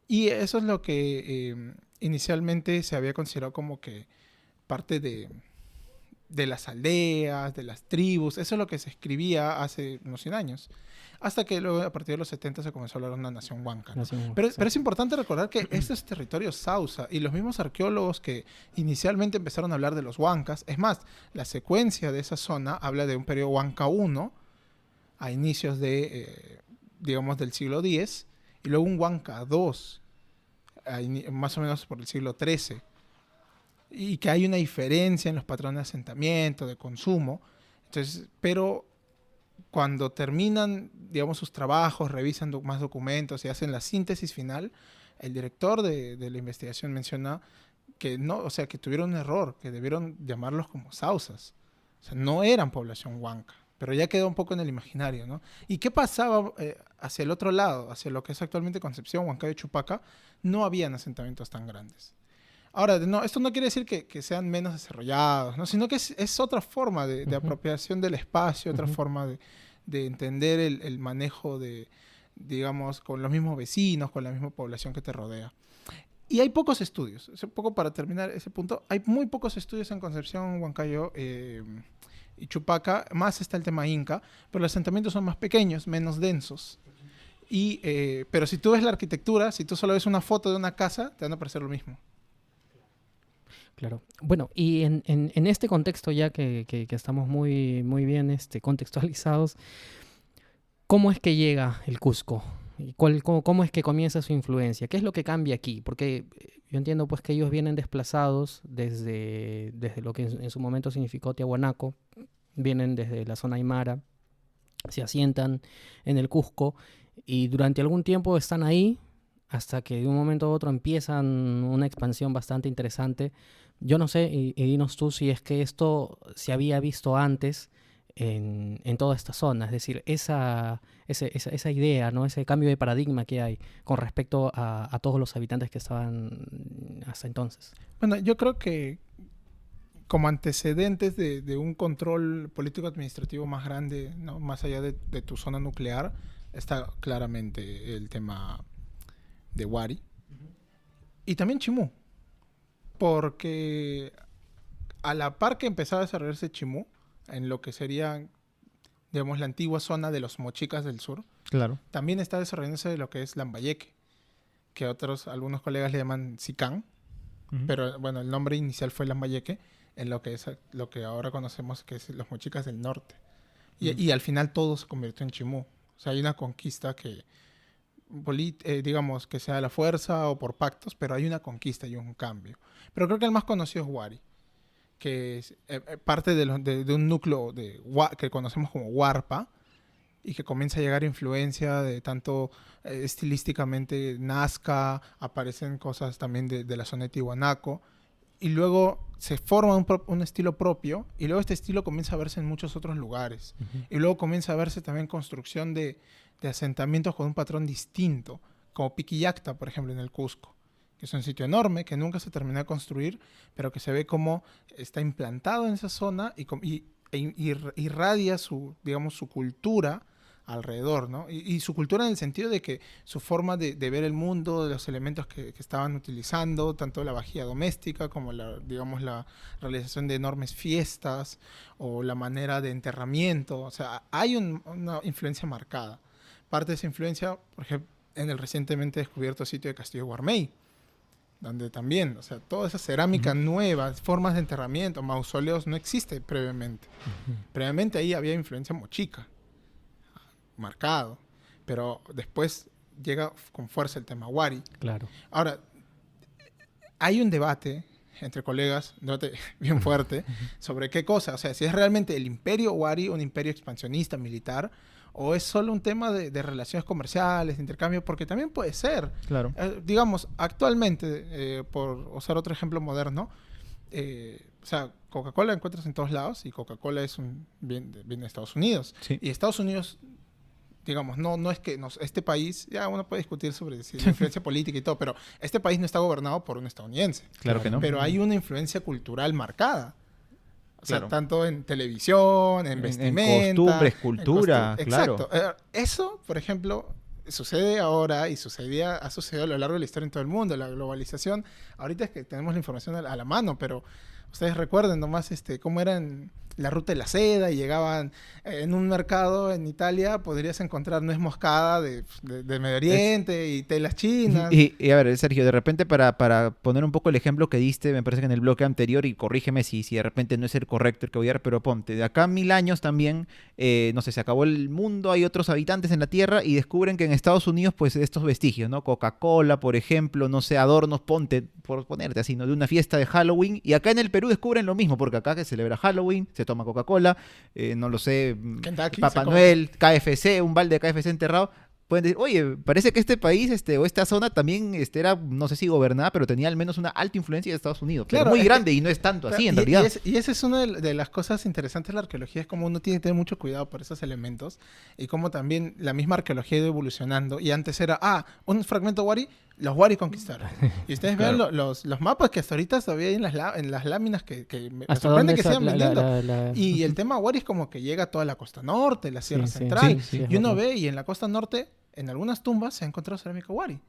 y eso es lo que inicialmente se había considerado como que parte de las aldeas, de las tribus. Eso es lo que se escribía hace unos 100 años. Hasta que luego, a partir de los 70, se comenzó a hablar de una nación huanca, ¿no? Pero es importante recordar que estos territorios Sausa y los mismos arqueólogos que inicialmente empezaron a hablar de los huancas, es más, la secuencia de esa zona habla de un periodo Huanca I a inicios de, digamos, del siglo X, y luego un Huanca II, más o menos por el siglo XIII. Y que hay una diferencia en los patrones de asentamiento, de consumo. Entonces, pero cuando terminan, digamos, sus trabajos, revisan más documentos y hacen la síntesis final, el director de la investigación menciona que no, o sea, que tuvieron un error, que debieron llamarlos como sausas. O sea, no eran población huanca, pero ya quedó un poco en el imaginario, ¿no? ¿Y qué pasaba hacia el otro lado, hacia lo que es actualmente Concepción, Huancayo y Chupaca? No habían asentamientos tan grandes. Ahora, no, esto no quiere decir que sean menos desarrollados, ¿no? Sino que es otra forma de apropiación del espacio, otra forma de entender el manejo digamos, con los mismos vecinos, con la misma población que te rodea. Y hay pocos estudios. Un poco para terminar ese punto, hay muy pocos estudios en Concepción, Huancayo y Chupaca. Más está el tema inca, pero los asentamientos son más pequeños, menos densos. Pero si tú ves la arquitectura, si tú solo ves una foto de una casa, te van a parecer lo mismo. Claro. Bueno, y en este contexto ya que estamos muy, muy bien contextualizados, ¿cómo es que llega el Cusco? ¿Y cómo es que comienza su influencia? ¿Qué es lo que cambia aquí? Porque yo entiendo pues que ellos vienen desplazados desde lo que en su momento significó Tiahuanaco, vienen desde la zona aymara, se asientan en el Cusco y durante algún tiempo están ahí hasta que de un momento a otro empiezan una expansión bastante interesante. Yo no sé, y dinos tú si es que esto se había visto antes en toda esta zona, es decir, esa idea, ¿no? Ese cambio de paradigma que hay con respecto a todos los habitantes que estaban hasta entonces. Bueno, yo creo que como antecedentes de un control político-administrativo más grande, ¿no? Más allá de tu zona nuclear, está claramente el tema de Wari. Y también Chimú. Porque a la par que empezaba a desarrollarse Chimú, en lo que sería, digamos, la antigua zona de los mochicas del sur, Claro. también está desarrollándose lo que es Lambayeque, que algunos colegas le llaman Sicán, pero bueno, el nombre inicial fue Lambayeque, en lo que es lo que ahora conocemos que es los mochicas del norte. Y al final todo se convirtió en Chimú. O sea, hay una conquista que, digamos, que sea a la fuerza o por pactos, pero hay una conquista y un cambio. Pero creo que el más conocido es Wari, que es parte de un núcleo que conocemos como Huarpa, y que comienza a llegar influencia de tanto estilísticamente Nazca, aparecen cosas también de la zona de Tiwanaku, y luego se forma un estilo propio, y luego este estilo comienza a verse en muchos otros lugares. Y luego comienza a verse también construcción de asentamientos con un patrón distinto, como Piquillacta, por ejemplo, en el Cusco, que es un sitio enorme que nunca se terminó de construir, pero que se ve como está implantado en esa zona y irradia digamos, su cultura alrededor, ¿no? Y su cultura en el sentido de que su forma de ver el mundo, de los elementos que estaban utilizando, tanto la vajilla doméstica como digamos, la realización de enormes fiestas o la manera de enterramiento. O sea, hay una influencia marcada. Parte de esa influencia, por ejemplo, en el recientemente descubierto sitio de Castillo Guarmey, donde también, o sea, toda esa cerámica nueva, formas de enterramiento, mausoleos, no existe previamente. Previamente ahí había influencia mochica, marcado, pero después llega con fuerza el tema Wari. Claro. Ahora, hay un debate entre colegas, bien fuerte, sobre qué cosa, o sea, si es realmente el imperio Wari un imperio expansionista militar, o es solo un tema de relaciones comerciales, de intercambio, porque también puede ser. Claro. Digamos, actualmente, por usar otro ejemplo moderno, o sea, Coca-Cola encuentras en todos lados, y Coca-Cola es un bien de Estados Unidos. Sí. Y Estados Unidos, digamos, no es que este país, ya uno puede discutir sobre si la influencia política y todo, pero este país no está gobernado por un estadounidense. Claro que no. Pero hay una influencia cultural marcada. O sea, Claro. tanto en televisión, en vestimenta. En costumbres, cultura, claro. Exacto. Eso, por ejemplo, sucede ahora y ha sucedido a lo largo de la historia en todo el mundo. La globalización, ahorita es que tenemos la información a la mano, pero ustedes recuerden nomás cómo era en la ruta de la seda y llegaban en un mercado en Italia, podrías encontrar nuez moscada de Medio Oriente y telas chinas. Y a ver, Sergio, de repente para poner un poco el ejemplo que diste, me parece que en el bloque anterior, y corrígeme si de repente no es el correcto el que voy a dar, pero ponte, de acá a 1000 años también, no sé, se acabó el mundo, hay otros habitantes en la Tierra y descubren que en Estados Unidos, pues estos vestigios, ¿no? Coca-Cola, por ejemplo, no sé, adornos, ponte, por ponerte así, ¿no? De una fiesta de Halloween, y acá en el Perú descubren lo mismo, porque acá que se celebra Halloween, se toma Coca-Cola, no lo sé, Kentucky, Papá Noel, KFC, un balde de KFC enterrado. Pueden decir, oye, parece que este país o esta zona también era, no sé si gobernada, pero tenía al menos una alta influencia de Estados Unidos. Claro, pero muy grande y no es tanto así en realidad. Y esa es una de las cosas interesantes de la arqueología, es como uno tiene que tener mucho cuidado por esos elementos y cómo también la misma arqueología ha ido evolucionando. Y antes era, un fragmento Wari, los Wari conquistaron. Y ustedes vean los mapas que hasta ahorita todavía hay en las láminas que me sorprende que sigan vendiendo. Y el tema Wari es como que llega a toda la costa norte, la Sierra Central. Sí, y uno ve, y en la costa norte, en algunas tumbas se ha encontrado cerámica Wari.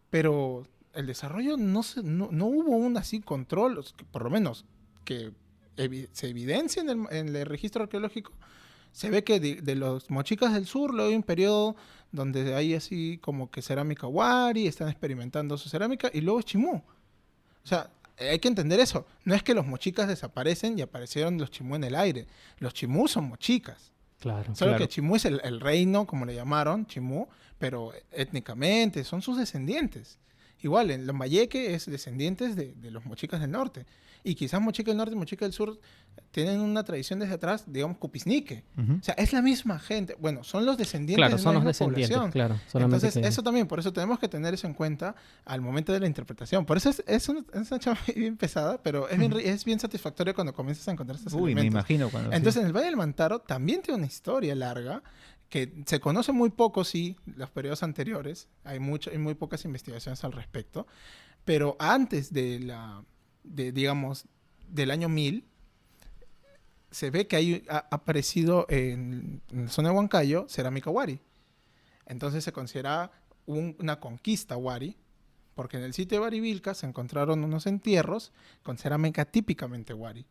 Pero el desarrollo no hubo un así control, por lo menos que se evidencia en el registro arqueológico. Se ve que de los mochicas del sur luego hay un periodo donde hay así como que cerámica Wari, están experimentando su cerámica, y luego es Chimú. O sea, hay que entender eso. No es que los mochicas desaparecen y aparecieron los Chimú en el aire. Los Chimú son mochicas. Claro. Solo que Chimú es el reino, como le llamaron, Chimú, pero étnicamente son sus descendientes. Igual, en Lambayeque es descendientes de los mochicas del norte. Y quizás mochica del norte y mochica del sur tienen una tradición desde atrás, digamos, cupisnique. Ujú. O sea, es la misma gente. Bueno, son los descendientes Claro, de son una los misma descendientes, población. claro. Solamente Entonces, que- eso también, por eso tenemos que tener eso en cuenta al momento de la interpretación. Por eso es una chamba bien pesada, pero es bien satisfactorio cuando comienzas a encontrar estos Uy, me elementos. imagino cuando... Entonces, en el Valle del Mantaro también tiene una historia larga que se conoce muy poco, sí, los periodos anteriores. Hay muy pocas investigaciones al respecto. Pero antes digamos, del año 1000, se ve que ha aparecido en la zona de Huancayo cerámica wari. Entonces se considera una conquista wari, porque en el sitio de Barivilca se encontraron unos entierros con cerámica típicamente wari.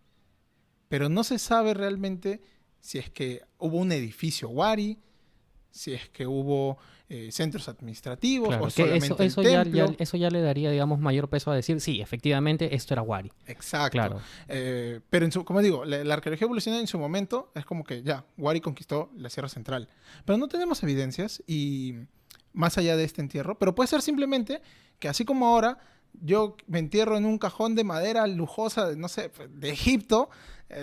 Pero no se sabe realmente si es que hubo un edificio wari, si es que hubo centros administrativos Claro, o que solamente eso el templo. eso ya le daría, digamos, mayor peso a decir, sí, efectivamente, esto era Wari. Exacto. Claro. Pero como digo, la arqueología evolucionaria en su momento es como que ya, Wari conquistó la Sierra Central. Pero no tenemos evidencias y más allá de este entierro, pero puede ser simplemente que así como ahora yo me entierro en un cajón de madera lujosa, no sé, de Egipto,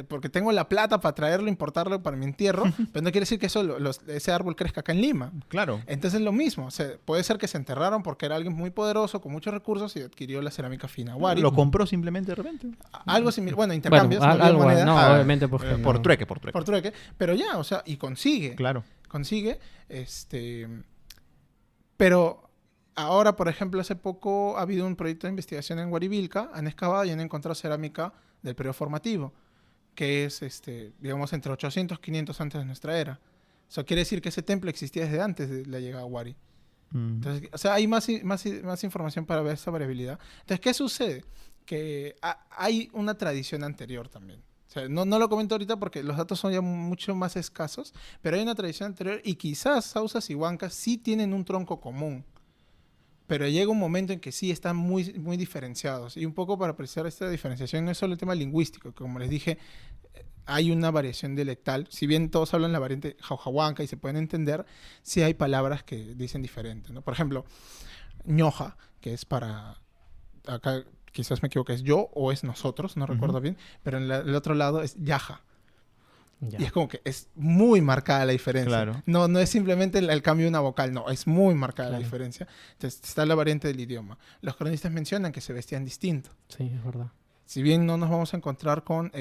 porque tengo la plata para traerlo, importarlo para mi entierro, pero no quiere decir que ese árbol crezca acá en Lima. Claro. Entonces es lo mismo, o sea, puede ser que se enterraron porque era alguien muy poderoso, con muchos recursos y adquirió la cerámica fina. Wari, Lo compró simplemente de repente. algo similar, bueno, Bueno, intercambios, no había algo, moneda, no, Ah, obviamente, porque por no. trueque. por trueque, pero ya, o sea, y consigue, Claro. pero ahora, por ejemplo, hace poco ha habido un proyecto de investigación en Guarivilca, han excavado y han encontrado cerámica del periodo formativo, que es, digamos, entre 800 y 500 antes de nuestra era. Eso quiere decir que ese templo existía desde antes de la llegada a Wari. Entonces, o sea, hay más información para ver esa variabilidad. Entonces, ¿qué sucede? Que hay una tradición anterior también. O sea, no lo comento ahorita porque los datos son ya mucho más escasos, pero hay una tradición anterior y quizás Sausas y Huancas sí tienen un tronco común. Pero llega un momento en que sí están muy, muy diferenciados. Y un poco para apreciar esta diferenciación no es solo el tema lingüístico, que como les dije, hay una variación dialectal. Si bien todos hablan la variante jaujahuanca y se pueden entender, sí hay palabras que dicen diferente, ¿no? Por ejemplo, ñoja, que es para... Acá quizás me equivoque, es yo o es nosotros, no recuerdo bien, pero en el otro lado es yaja. Ya. Y es como que es muy marcada la diferencia. Claro. No es simplemente el cambio de una vocal, no, es muy marcada la Claro. diferencia. Entonces está la variante del idioma. Los cronistas mencionan que se vestían distinto. Sí, es verdad. Si bien no nos vamos a encontrar con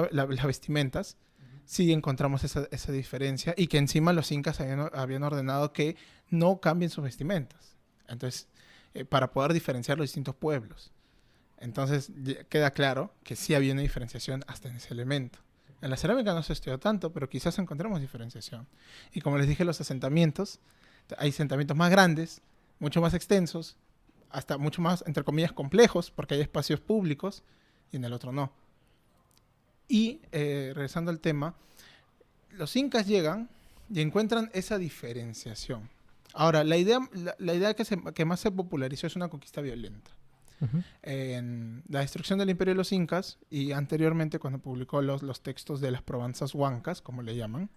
las vestimentas, sí encontramos esa diferencia y que encima los incas habían ordenado que no cambien sus vestimentas. Entonces, para poder diferenciar los distintos pueblos. Entonces, queda claro que sí había una diferenciación hasta en ese elemento. En la cerámica no se estudió tanto, pero quizás encontremos diferenciación. Y como les dije, los asentamientos, hay asentamientos más grandes, mucho más extensos, hasta mucho más, entre comillas, complejos, porque hay espacios públicos y en el otro no. Y regresando al tema, los incas llegan y encuentran esa diferenciación. Ahora, la idea que más se popularizó es una conquista violenta. Ujú. En la destrucción del imperio de los incas y anteriormente cuando publicó los textos de las Probanzas Huancas, como le llaman,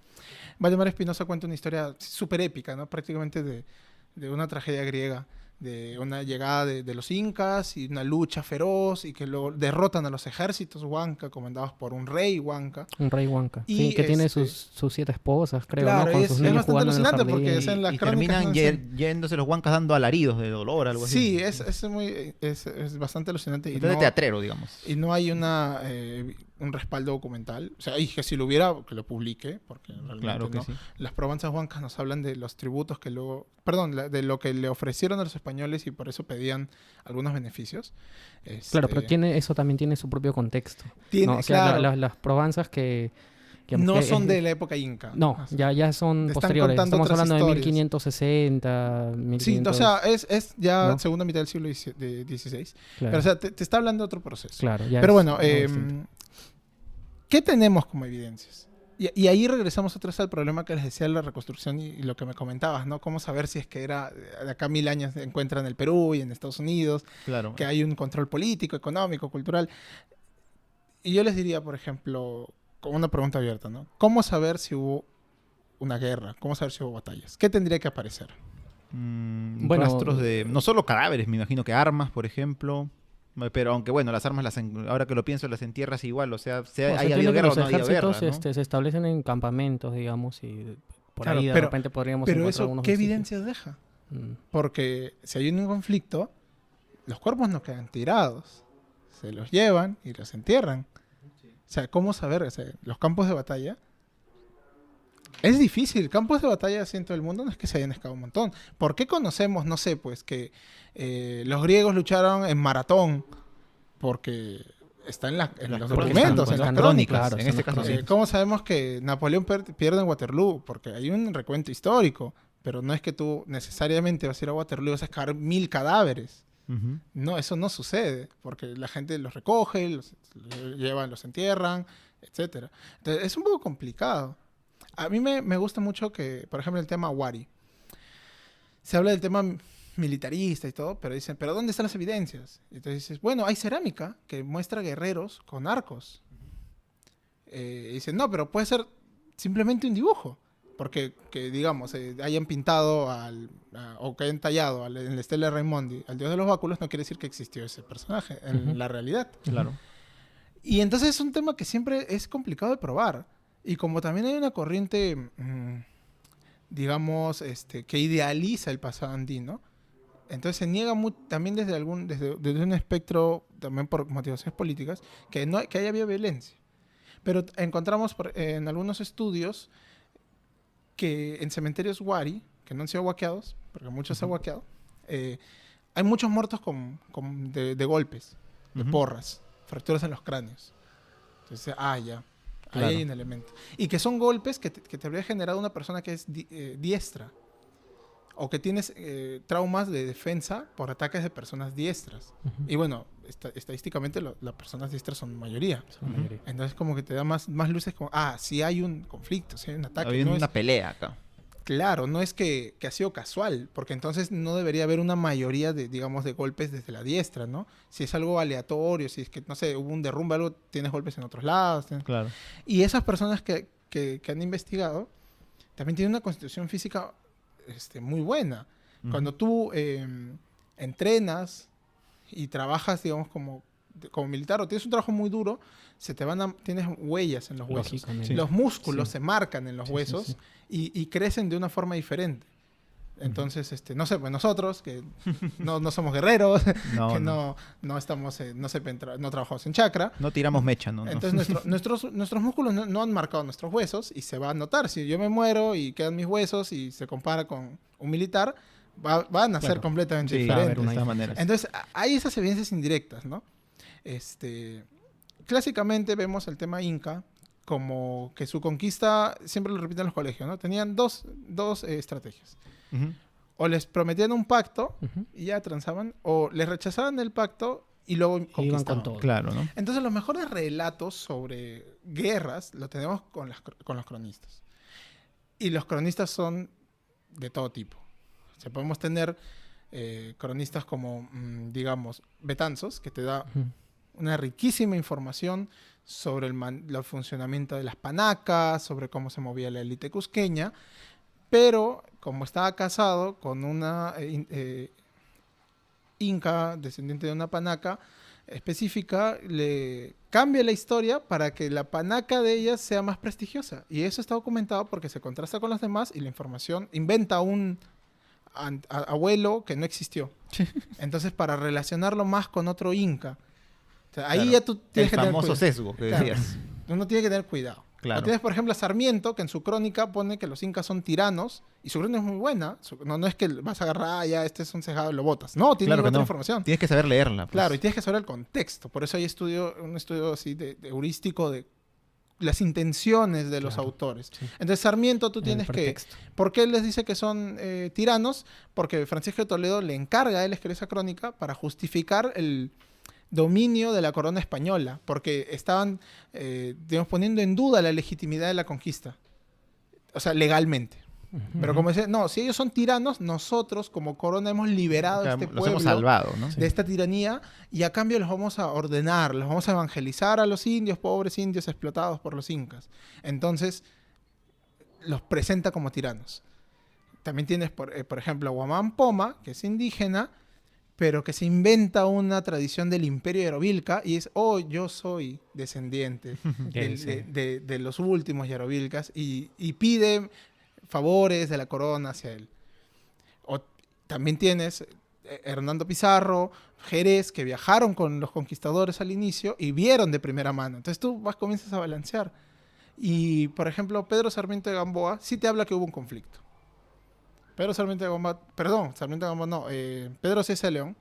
Valdemar Espinosa cuenta una historia súper épica, ¿no? Prácticamente de una tragedia griega, de una llegada de los incas y una lucha feroz y que luego derrotan a los ejércitos huanca comandados por un rey huanca. Un rey Huanca. Y Sí, que tiene sus 7 esposas, creo, Claro, ¿no? Con sus es niños bastante jugando en el alucinante porque jardín. es en las Y crónicas terminan no dicen- yéndose los huancas dando alaridos de dolor, algo así. Sí, es bastante alucinante. Entonces teatrero, digamos. Y no hay un respaldo documental. O sea, y que si lo hubiera, que lo publique, porque realmente Claro que no. sí. Las Probanzas Huancas nos hablan de los tributos que luego... Perdón, de lo que le ofrecieron a los españoles y por eso pedían algunos beneficios. Claro, pero eso también tiene su propio contexto. Tiene, ¿no? O sea, claro, las probanzas que no son de la época inca. No, O sea, ya son te están posteriores. contando Estamos otras hablando de historias. 1560, Sí, 1500... o sea, es ya ¿no? segunda mitad del siglo XVI. claro, Pero, o sea, te está hablando de otro proceso. claro, ya Pero es bueno, algo distinto. ¿qué tenemos como evidencias? Y ahí regresamos otra vez al problema que les decía de la reconstrucción y lo que me comentabas, ¿no? Cómo saber si es que era de acá 1000 años se encuentra en el Perú y en Estados Unidos, Claro. que hay un control político, económico, cultural. Y yo les diría, por ejemplo, como una pregunta abierta, ¿no? ¿Cómo saber si hubo una guerra? ¿Cómo saber si hubo batallas? ¿Qué tendría que aparecer? Bueno, rastros de... No solo cadáveres, me imagino que armas, por ejemplo. Pero aunque bueno, las armas, ahora que lo pienso, las entierras igual. O sea, O sea, haya entiendo habido que guerra o los no haya ejércitos guerra, ¿no? se establecen en campamentos, digamos, y por Claro, ahí de pero- repente podríamos Pero encontrar eso, algunos ¿qué vestigios. evidencias deja? Mm. Porque si hay un conflicto, los cuerpos no quedan tirados. Se los llevan y los entierran. O sea, ¿cómo saber? O sea, los campos de batalla... Es difícil. Campos de batalla así en todo el mundo no es que se hayan escapado un montón. ¿Por qué conocemos, no sé, pues, que los griegos lucharon en Maratón? Porque está en los Porque documentos, están en las crónicas, crónicas. claro, en son este las caso sí. crónicas. ¿Cómo sabemos que Napoleón pierde en Waterloo? Porque hay un recuento histórico, pero no es que tú necesariamente vas a ir a Waterloo y vas a excavar 1000 cadáveres. Ujú. No, eso no sucede, porque la gente los recoge, los llevan, los entierran, etcétera. Entonces, es un poco complicado. A mí me gusta mucho que, por ejemplo, el tema Wari. Se habla del tema militarista y todo, pero dicen, ¿pero dónde están las evidencias? Y entonces dices, bueno, hay cerámica que muestra guerreros con arcos. Y dicen, no, pero puede ser simplemente un dibujo. Porque, que digamos, hayan pintado o que hayan tallado en la estela de Raimondi al dios de los báculos, no quiere decir que existió ese personaje en Ujú. la realidad. Claro. Y entonces es un tema que siempre es complicado de probar. Y como también hay una corriente, digamos, que idealiza el pasado andino, entonces se niega también desde un espectro, también por motivaciones políticas, que haya habido violencia. Pero encontramos en algunos estudios que en cementerios Wari, que no han sido huaqueados, porque muchos se han huaqueado, hay muchos muertos de golpes, de Ujú. porras, fracturas en los cráneos. Entonces, ya. Claro. Ahí hay un elemento. Y que son golpes que te habría generado una persona que es diestra. O que tienes traumas de defensa por ataques de personas diestras. Ujú. Y bueno, estadísticamente las personas diestras son mayoría. Son la mayoría. Entonces como que te da más luces como, si hay un conflicto, si hay un ataque. Había No una es, pelea acá. claro, no es que ha sido casual, porque entonces no debería haber una mayoría digamos, de golpes desde la diestra, ¿no? Si es algo aleatorio, si es que, no sé, hubo un derrumbe, algo, tienes golpes en otros lados. Claro. Y esas personas que han investigado también tienen una constitución física muy buena. Ujú. Cuando tú entrenas y trabajas, digamos, como militar o tienes un trabajo muy duro, tienes huellas en los huesos. Lógicamente. Sí. Los músculos Sí. se marcan en los Sí, sí, huesos sí. Y crecen de una forma diferente. Entonces, no sé, pues nosotros, que no somos guerreros, No, que no. no estamos, no trabajamos en chakra, No tiramos mecha, ¿no? entonces nuestros músculos no han marcado nuestros huesos y se va a notar. Si yo me muero y quedan mis huesos y se compara con un militar, van a ser Claro. completamente Sí, va a diferentes. haber una de todas diferencia. maneras. Entonces, hay esas evidencias indirectas, ¿no? Clásicamente vemos el tema inca como que su conquista, siempre lo repiten en los colegios, ¿no? Tenían dos estrategias. Ujú. O les prometían un pacto Ujú. y ya transaban, o les rechazaban el pacto y luego Iban conquistaban. con todo. Claro, ¿no? Entonces los mejores relatos sobre guerras lo tenemos con los cronistas. Y los cronistas son de todo tipo. O sea, podemos tener cronistas como, digamos, Betanzos, que te da Ujú. una riquísima información sobre el funcionamiento de las panacas, sobre cómo se movía la élite cusqueña, pero como estaba casado con una inca, descendiente de una panaca específica, le cambia la historia para que la panaca de ella sea más prestigiosa. Y eso está documentado porque se contrasta con los demás y la información inventa un abuelo que no existió. Entonces, para relacionarlo más con otro inca. O sea, ahí Claro. ya tú El tienes que tener famoso cuidado. sesgo que Claro. decías. Uno tiene que tener cuidado. Claro. O tienes, por ejemplo, a Sarmiento, que en su crónica pone que los incas son tiranos, y su crónica es muy buena. No es que vas a agarrar, ya, este es un cejado y lo botas. No, tiene Claro que otra no. información. Tienes que saber leerla. pues. Claro, y tienes que saber el contexto. Por eso hay un estudio así de heurístico de las intenciones de los Claro, autores. sí. Entonces, Sarmiento, tú En el tienes que... pretexto. ¿Por qué les dice que son tiranos? Porque Francisco de Toledo le encarga a él escribir esa crónica para justificar el dominio de la corona española, porque estaban, digamos, poniendo en duda la legitimidad de la conquista. O sea, legalmente. Pero como dice, no, si ellos son tiranos, nosotros como corona hemos liberado a Claro, este los hemos pueblo salvado, ¿no? de esta tiranía y a cambio los vamos a ordenar, los vamos a evangelizar a los indios, pobres indios explotados por los incas. Entonces, los presenta como tiranos. también tienes, por ejemplo, a Huamán Poma, que es indígena, pero que se inventa una tradición del imperio Yarovilca y es, oh, yo soy descendiente de los últimos Yarovilcas y pide favores de la corona hacia él. O también tienes Hernando Pizarro, Jerez, que viajaron con los conquistadores al inicio y vieron de primera mano. Entonces tú comienzas a balancear. Y, por ejemplo, Pedro Sarmiento de Gamboa sí te habla que hubo un conflicto. Pedro Sarmiento de Gamboa, perdón, Sarmiento de Gamboa no, Pedro C.S. de León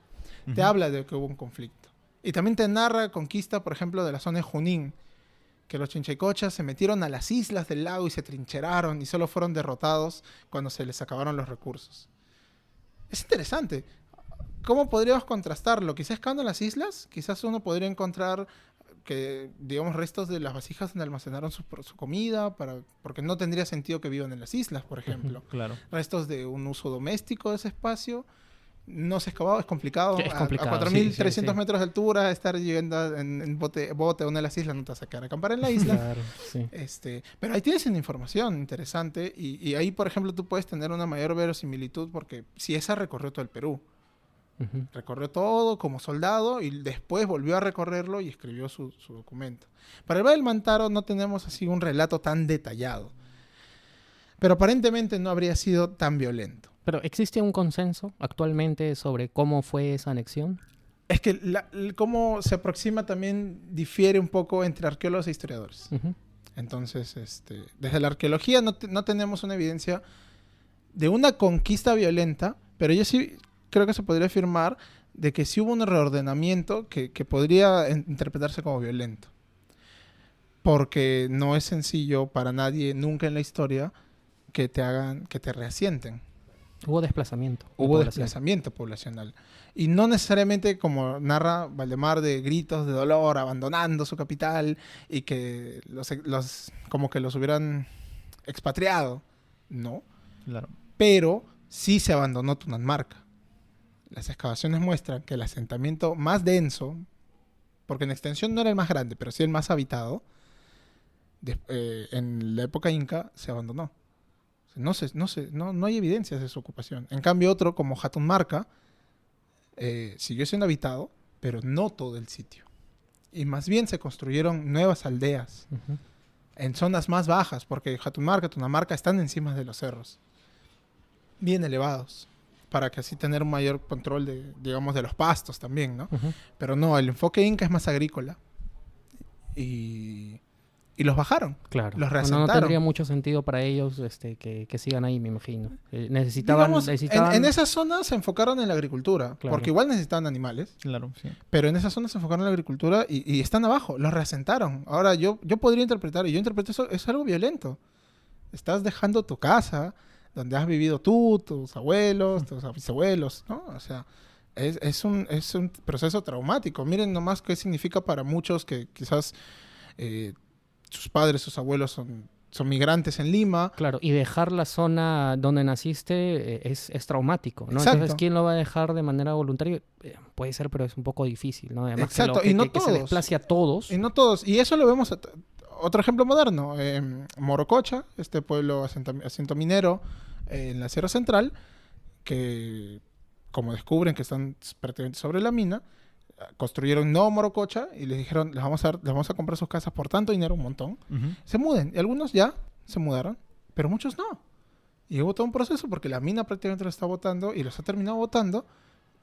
te habla de que hubo un conflicto. Y también te narra conquista, por ejemplo, de la zona de Junín, que los chinchaycochas se metieron a las islas del lago y se trincheraron y solo fueron derrotados cuando se les acabaron los recursos. Es interesante. ¿Cómo podríamos contrastarlo? Quizás excavando las islas, quizás uno podría encontrar que, digamos, restos de las vasijas donde almacenaron su comida, porque no tendría sentido que vivan en las islas, por ejemplo. Claro. Restos de un uso doméstico de ese espacio. No se ha excavado, es complicado. Es complicado, A 4.300 sí. metros de altura, estar llegando en bote a una de las islas, no te vas a quedar a acampar en la isla. Claro, sí. Pero ahí tienes una información interesante y ahí, por ejemplo, tú puedes tener una mayor verosimilitud porque si esa recorrió todo el Perú. Recorrió todo como soldado y después volvió a recorrerlo y escribió su documento. Para el Valle del Mantaro no tenemos así un relato tan detallado. Pero aparentemente no habría sido tan violento. Pero ¿existe un consenso actualmente sobre cómo fue esa anexión? Es que cómo se aproxima también difiere un poco entre arqueólogos e historiadores. Entonces, desde la arqueología no tenemos una evidencia de una conquista violenta, pero yo sí creo que se podría afirmar de que sí hubo un reordenamiento que podría interpretarse como violento. Porque no es sencillo para nadie nunca en la historia que te reasienten. Hubo desplazamiento. Hubo desplazamiento poblacional. Y no necesariamente como narra Valdemar de gritos de dolor, abandonando su capital y que como que los hubieran expatriado. No. Claro. Pero sí se abandonó Tunanmarca. Las excavaciones muestran que el asentamiento más denso, porque en extensión no era el más grande, pero sí el más habitado, en la época inca se abandonó. No hay evidencias de su ocupación. En cambio, otro como Jatunmarca siguió siendo habitado, pero no todo el sitio. Y más bien se construyeron nuevas aldeas en zonas más bajas, porque Jatunmarca, Tunamarca están encima de los cerros, bien elevados, para que así tener un mayor control de los pastos también, ¿no? Pero no, el enfoque inca es más agrícola. Y los bajaron. Claro. Los reasentaron. No tendría mucho sentido para ellos que sigan ahí, me imagino. Necesitaban... En esa zona se enfocaron en la agricultura, Claro. porque igual necesitaban animales, Claro, sí. pero en esa zona se enfocaron en la agricultura y están abajo, los reasentaron. Ahora, yo podría interpretar, y yo interpreto eso, es algo violento. Estás dejando tu casa, donde has vivido tú, tus abuelos, tus bisabuelos, ¿no? O sea, es un proceso traumático. Miren nomás qué significa para muchos que quizás sus padres, sus abuelos son migrantes en Lima. Claro, y dejar la zona donde naciste es traumático, ¿no? Exacto. Entonces, ¿quién lo va a dejar de manera voluntaria? Puede ser, pero es un poco difícil, ¿no? Además, Exacto, y no que se todos. desplace a todos. Y no todos. Y eso lo vemos. Otro ejemplo moderno. Morococha, este pueblo asiento minero en la Sierra Central, que como descubren que están prácticamente sobre la mina, construyeron nuevo Morococha y les dijeron, les vamos a comprar sus casas por tanto dinero, un montón. Se muden. Y algunos ya se mudaron, pero muchos no. Y hubo todo un proceso porque la mina prácticamente lo está botando y los ha terminado botando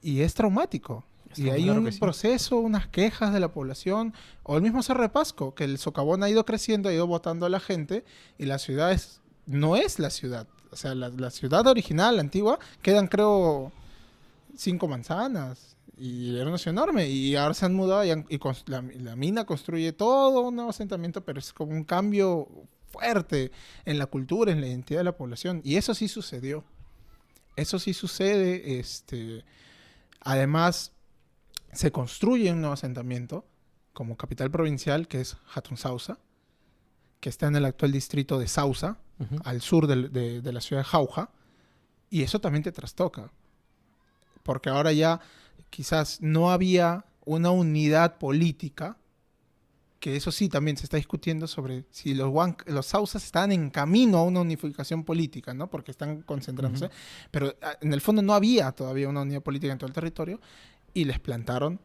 y es traumático. Y hay un proceso, unas quejas de la población, o el mismo Cerro de Pasco, que el socavón ha ido creciendo, ha ido botando a la gente, y la ciudad no es la ciudad. O sea, la ciudad original, la antigua, quedan, creo, 5 manzanas, y era una ciudad enorme, y ahora se han mudado, la mina construye todo un nuevo asentamiento, pero es como un cambio fuerte en la cultura, en la identidad de la población, y eso sí sucedió. Eso sí sucede, además se construye un nuevo asentamiento como capital provincial, que es Hatun Sausa, que está en el actual distrito de Sausa, al sur de la ciudad de Jauja, y eso también te trastoca, porque ahora ya quizás no había una unidad política que eso sí también se está discutiendo sobre si los Hausas están en camino a una unificación política, ¿no? Porque están concentrándose, pero en el fondo no había todavía una unidad política en todo el territorio y les plantaron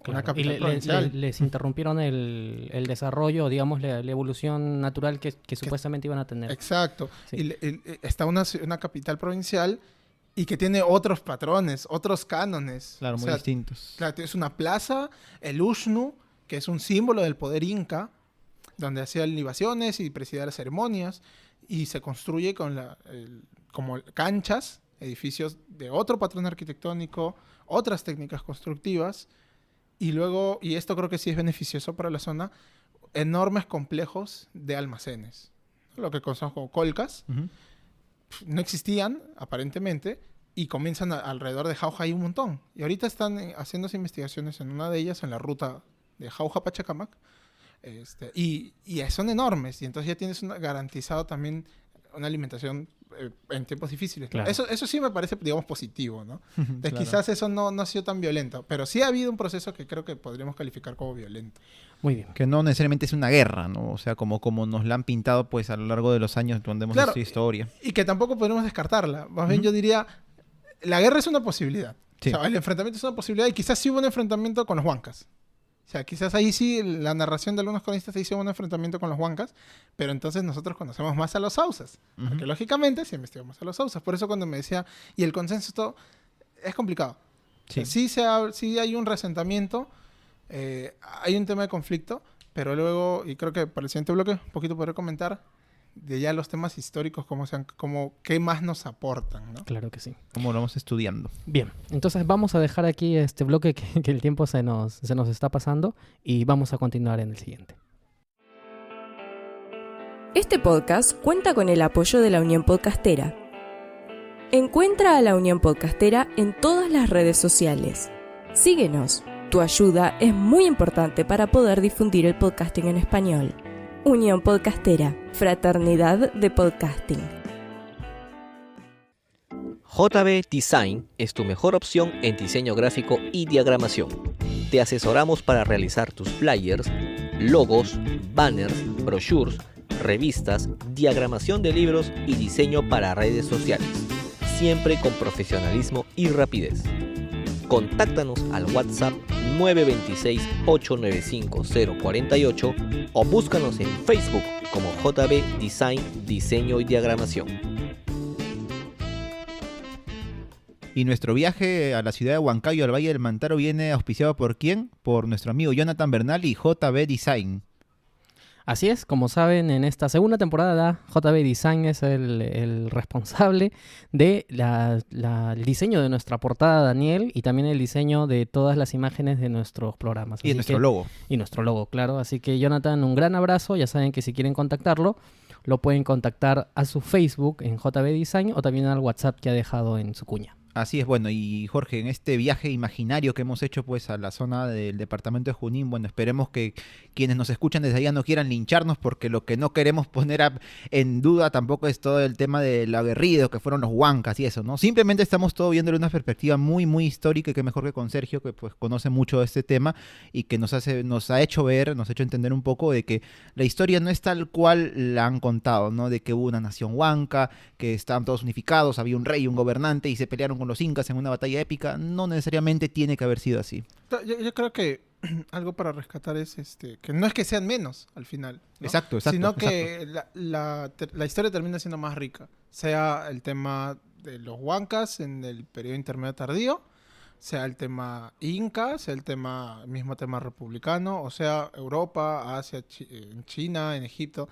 una capital provincial. Les interrumpieron el desarrollo, digamos, la evolución natural que supuestamente iban a tener. Exacto. Sí. Y está una capital provincial y que tiene otros patrones, otros cánones. Claro, muy distintos. Claro, es una plaza, el Ushnu, que es un símbolo del poder inca, donde hacían libaciones y presidía las ceremonias, y se construye como canchas, edificios de otro patrón arquitectónico, otras técnicas constructivas, y luego, y esto creo que sí es beneficioso para la zona, enormes complejos de almacenes. Lo que conocemos como colcas. No existían, aparentemente, y comienzan alrededor de Jauja hay un montón. Y ahorita están haciéndose investigaciones en una de ellas, en la ruta de Jauja-Pachacamac, y son enormes, y entonces ya tienes garantizado también una alimentación en tiempos difíciles. Claro. Eso sí me parece, digamos, positivo, ¿no? Claro. Quizás eso no ha sido tan violento, pero sí ha habido un proceso que creo que podríamos calificar como violento. Muy bien. Que no necesariamente es una guerra, ¿no? O sea, como nos la han pintado pues a lo largo de los años donde hemos visto historia. Y que tampoco podemos descartarla. Más bien yo diría, la guerra es una posibilidad. Sí. O sea, el enfrentamiento es una posibilidad y quizás sí hubo un enfrentamiento con los huancas. O sea, quizás ahí sí la narración de algunos cronistas dice un enfrentamiento con los huancas, pero entonces nosotros conocemos más a los Hausas. Porque lógicamente sí investigamos a los Hausas. Por eso cuando me decía, y el consenso todo, es complicado. Sí. O sea, sí hay un resentamiento, hay un tema de conflicto, pero luego, y creo que para el siguiente bloque, un poquito podré comentar de ya los temas históricos, qué más nos aportan, ¿no? Claro que sí. Como lo vamos estudiando. Bien, entonces vamos a dejar aquí este bloque que el tiempo se nos está pasando y vamos a continuar en el siguiente. Este podcast cuenta con el apoyo de la Unión Podcastera. Encuentra a la Unión Podcastera en todas las redes sociales. Síguenos. Tu ayuda es muy importante para poder difundir el podcasting en español. Unión Podcastera, Fraternidad de Podcasting. JB Design es tu mejor opción en diseño gráfico y diagramación. Te asesoramos para realizar tus flyers, logos, banners, brochures, revistas, diagramación de libros y diseño para redes sociales, siempre con profesionalismo y rapidez. Contáctanos al WhatsApp 926-895-048 o búscanos en Facebook como JB Design, Diseño y Diagramación. Y nuestro viaje a la ciudad de Huancayo, al Valle del Mantaro, viene auspiciado ¿por quién? Por nuestro amigo Jonathan Bernal y JB Design. Así es, como saben, en esta segunda temporada JB Design es el responsable de el diseño de nuestra portada, Daniel, y también el diseño de todas las imágenes de nuestros programas. Y nuestro logo. Y nuestro logo, claro. Así que Jonathan, un gran abrazo. Ya saben que si quieren contactarlo, lo pueden contactar a su Facebook en JB Design o también al WhatsApp que ha dejado en su cuña. Así es, bueno, y Jorge, en este viaje imaginario que hemos hecho pues a la zona del departamento de Junín, bueno, esperemos que quienes nos escuchan desde allá no quieran lincharnos, porque lo que no queremos poner en duda tampoco es todo el tema del aguerrido, que fueron los huancas y eso, ¿no? Simplemente estamos todo viéndole una perspectiva muy, muy histórica, y que mejor que con Sergio, que pues conoce mucho de este tema y que nos ha hecho entender un poco de que la historia no es tal cual la han contado, ¿no? De que hubo una nación huanca, que estaban todos unificados, había un rey, un gobernante y se pelearon con los incas en una batalla épica. No necesariamente tiene que haber sido así. Yo creo que algo para rescatar es que no es que sean menos al final, ¿no? Exacto. Sino que la historia termina siendo más rica. Sea el tema de los huancas en el periodo intermedio tardío, sea el tema inca, sea el mismo tema republicano, o sea Europa, Asia, en China, en Egipto.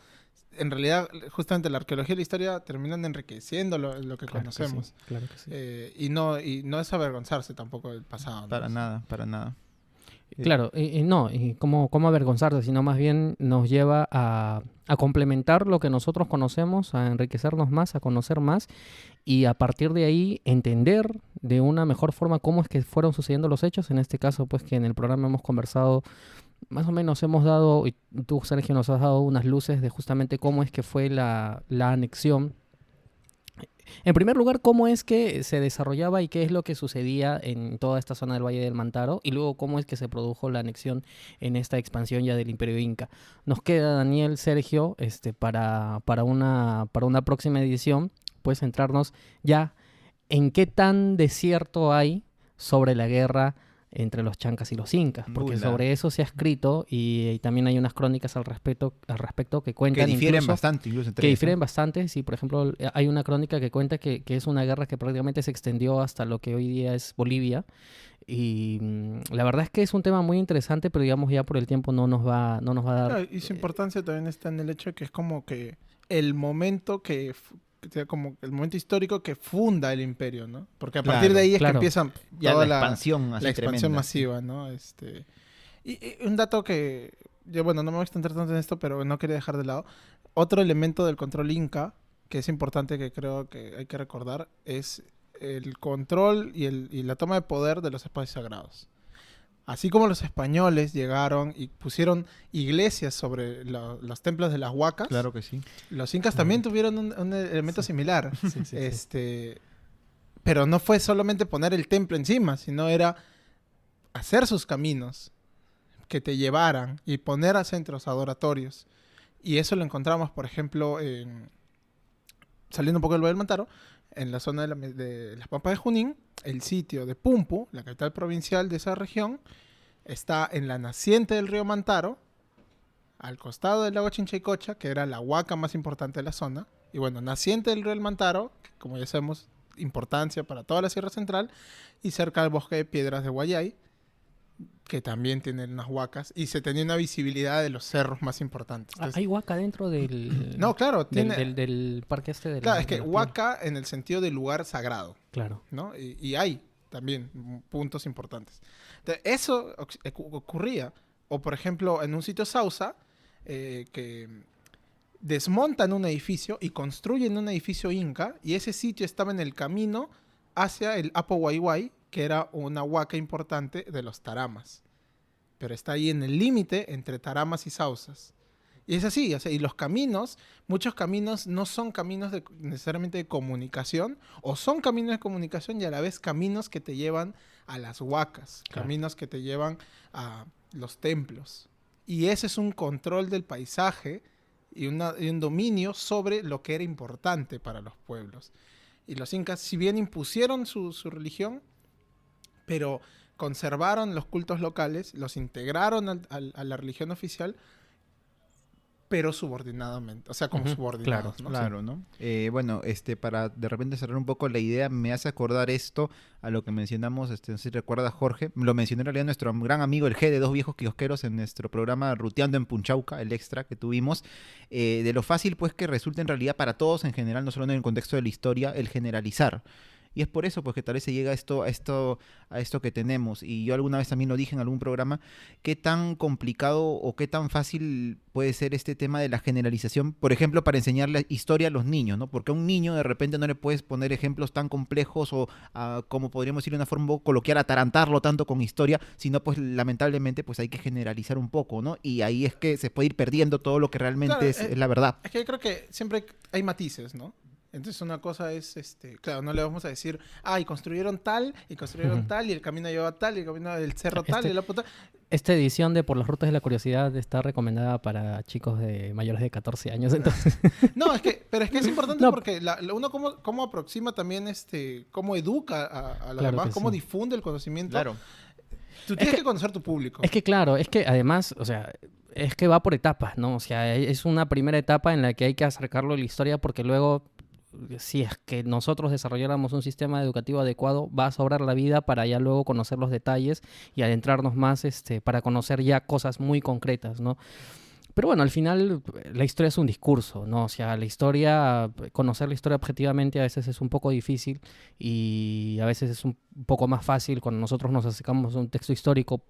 En realidad, justamente la arqueología y la historia terminan enriqueciendo lo que conocemos. Claro que sí. Y no es avergonzarse tampoco del pasado, ¿no? Para nada. Claro, no, y cómo avergonzarse, sino más bien nos lleva a complementar lo que nosotros conocemos, a enriquecernos más, a conocer más, y a partir de ahí entender de una mejor forma cómo es que fueron sucediendo los hechos. En este caso, pues que en el programa hemos conversado, más o menos hemos dado, y tú, Sergio, nos has dado unas luces de justamente cómo es que fue la anexión En primer lugar, ¿cómo es que se desarrollaba y qué es lo que sucedía en toda esta zona del Valle del Mantaro? Y luego, ¿cómo es que se produjo la anexión en esta expansión ya del Imperio Inca? Nos queda, Daniel, Sergio, para una próxima edición, pues centrarnos ya en qué tan desierto hay sobre la guerra entre los chancas y los incas, porque Bula. sobre eso se ha escrito y también hay unas crónicas al respecto que cuentan Que difieren incluso bastante incluso entre que ellos, ¿no? difieren bastante. Sí, por ejemplo, hay una crónica que cuenta que es una guerra que prácticamente se extendió hasta lo que hoy día es Bolivia. Y la verdad es que es un tema muy interesante, pero digamos ya por el tiempo no nos va a dar... Claro, y su importancia también está en el hecho de que es como que el momento o sea, como el momento histórico que funda el imperio, ¿no? Porque a Claro, partir de ahí es claro. que empieza Ya toda la expansión así la expansión tremenda. masiva, ¿no? Y un dato que, yo, bueno, no me voy a extender tanto en esto, pero no quería dejar de lado. Otro elemento del control inca, que es importante, que creo que hay que recordar, es el control y la toma de poder de los espacios sagrados. Así como los españoles llegaron y pusieron iglesias sobre los templos de las huacas, Claro que sí. los incas también tuvieron un elemento similar. Sí, sí, sí. Pero no fue solamente poner el templo encima, sino era hacer sus caminos que te llevaran y poner a centros adoratorios. Y eso lo encontramos, por ejemplo, saliendo un poco del Valle del Mantaro, en la zona de las Pampas de Junín, el sitio de Pumpu, la capital provincial de esa región, está en la naciente del río Mantaro, al costado del lago Chinchaycocha, que era la huaca más importante de la zona. Y bueno, naciente del río del Mantaro, que como ya sabemos, importancia para toda la Sierra Central, y cerca del bosque de piedras de Guayay, que también tienen unas huacas, y se tenía una visibilidad de los cerros más importantes. Entonces, ¿Hay huaca dentro del... no, claro, del parque de la... claro, es que de la huaca en el sentido de lugar sagrado, Claro. ¿no? Y hay también puntos importantes. Entonces, eso ocurría. O, por ejemplo, en un sitio Sausa, que desmontan un edificio y construyen un edificio inca, y ese sitio estaba en el camino hacia el Apo Guayguay, que era una huaca importante de los taramas. Pero está ahí en el límite entre taramas y sausas. Y es así, o sea, y los caminos, muchos caminos no son caminos necesariamente de comunicación, o son caminos de comunicación y a la vez caminos que te llevan a las huacas, Claro. caminos que te llevan a los templos. Y ese es un control del paisaje y un dominio sobre lo que era importante para los pueblos. Y los incas, si bien impusieron su religión, pero conservaron los cultos locales, los integraron a la religión oficial, pero subordinadamente, o sea, como Ujú, subordinados, claro, ¿no? Claro, ¿no? Bueno, para de repente cerrar un poco la idea, me hace acordar esto a lo que mencionamos, no sé si recuerda Jorge, lo mencionó en realidad nuestro gran amigo el G de Dos Viejos Kiosqueros en nuestro programa Ruteando en Punchauca, el extra que tuvimos, de lo fácil pues que resulta en realidad para todos en general, no solo en el contexto de la historia, el generalizar. Y es por eso pues que tal vez se llega a esto que tenemos. Y yo alguna vez también lo dije en algún programa, qué tan complicado o qué tan fácil puede ser este tema de la generalización, por ejemplo, para enseñarle historia a los niños, ¿no? Porque a un niño de repente no le puedes poner ejemplos tan complejos o, como podríamos decir de una forma un poco coloquial, atarantarlo tanto con historia, sino pues lamentablemente pues hay que generalizar un poco, ¿no? Y ahí es que se puede ir perdiendo todo lo que realmente Claro, es la verdad. Es que yo creo que siempre hay matices, ¿no? Entonces una cosa es, claro, no le vamos a decir, y construyeron tal, y construyeron Ujú. tal, y el camino lleva tal, y el camino del cerro tal, y la puta... Esta edición de Por las Rutas de la Curiosidad está recomendada para chicos de mayores de 14 años, entonces... No, pero es que es importante No. porque uno cómo aproxima también, cómo educa a los Claro demás, que cómo sí. difunde el conocimiento. Claro. Tú tienes que conocer tu público. Es que claro, es que además, o sea, es que va por etapas, ¿no? O sea, es una primera etapa en la que hay que acercarlo a la historia porque luego, si es que nosotros desarrolláramos un sistema educativo adecuado, va a sobrar la vida para ya luego conocer los detalles y adentrarnos más para conocer ya cosas muy concretas, ¿no? Pero bueno, al final la historia es un discurso, ¿no? O sea, conocer la historia objetivamente a veces es un poco difícil y a veces es un poco más fácil cuando nosotros nos acercamos a un texto histórico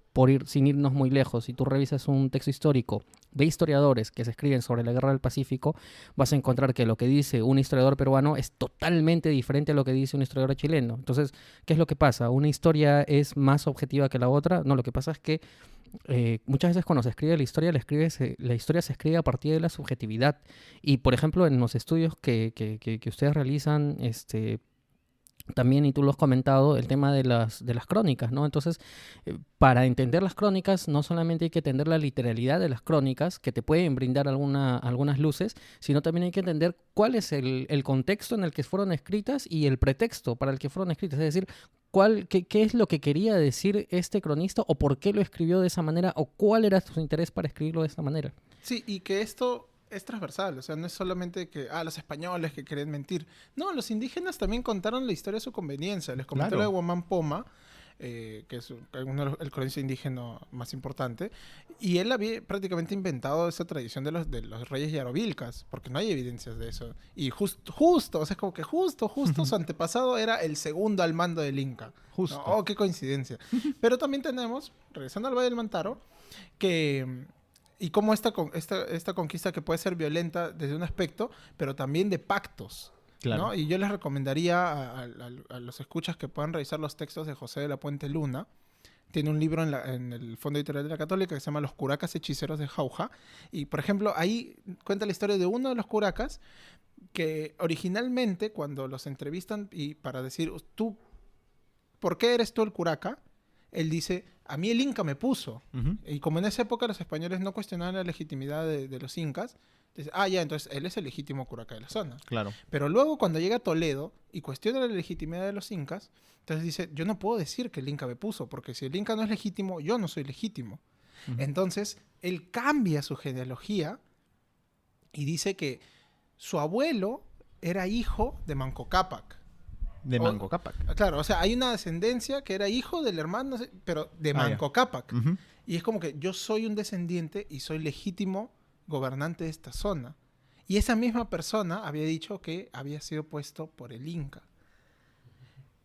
sin irnos muy lejos. Si tú revisas un texto histórico de historiadores que se escriben sobre la Guerra del Pacífico, vas a encontrar que lo que dice un historiador peruano es totalmente diferente a lo que dice un historiador chileno. Entonces, ¿qué es lo que pasa? ¿Una historia es más objetiva que la otra? No, lo que pasa es que muchas veces cuando se escribe la historia, la historia se escribe a partir de la subjetividad. Y, por ejemplo, en los estudios que ustedes realizan, también, y tú lo has comentado, el tema de las crónicas, ¿no? Entonces, para entender las crónicas, no solamente hay que entender la literalidad de las crónicas, que te pueden brindar algunas luces, sino también hay que entender cuál es el contexto en el que fueron escritas y el pretexto para el que fueron escritas. Es decir, qué es lo que quería decir este cronista, o por qué lo escribió de esa manera, o cuál era su interés para escribirlo de esa manera. Sí, y que esto es transversal, o sea, no es solamente que, los españoles que querían mentir. No, los indígenas también contaron la historia a su conveniencia. Les comenté lo de Guamán Poma, que es el cronista indígena más importante, y él había prácticamente inventado esa tradición de los reyes yarovilcas, porque no hay evidencias de eso. Y justo, o sea, es como que justo su antepasado era el segundo al mando del Inca. Justo. ¿No? Oh, qué coincidencia. Pero también tenemos, regresando al Valle del Mantaro, que... Y cómo esta conquista que puede ser violenta desde un aspecto, pero también de pactos. Claro. ¿No? Y yo les recomendaría a los escuchas que puedan revisar los textos de José de la Puente Luna. Tiene un libro en el Fondo Editorial de la Católica que se llama Los Curacas Hechiceros de Jauja. Y, por ejemplo, ahí cuenta la historia de uno de los curacas que originalmente, cuando los entrevistan y para decir, tú, ¿por qué eres tú el curaca? Él dice, a mí el Inca me puso. Y como en esa época los españoles no cuestionaban la legitimidad de los incas, dice, entonces él es el legítimo curaca de la zona. Claro. Pero luego cuando llega a Toledo y cuestiona la legitimidad de los incas, entonces dice, yo no puedo decir que el Inca me puso, porque si el Inca no es legítimo, yo no soy legítimo. Entonces, él cambia su genealogía y dice que su abuelo era hijo de Manco Cápac. De Manco Cápac. Claro, o sea, hay una descendencia que era hijo del hermano, pero de Manco Cápac. Y es como que yo soy un descendiente y soy legítimo gobernante de esta zona. Y esa misma persona había dicho que había sido puesto por el Inca.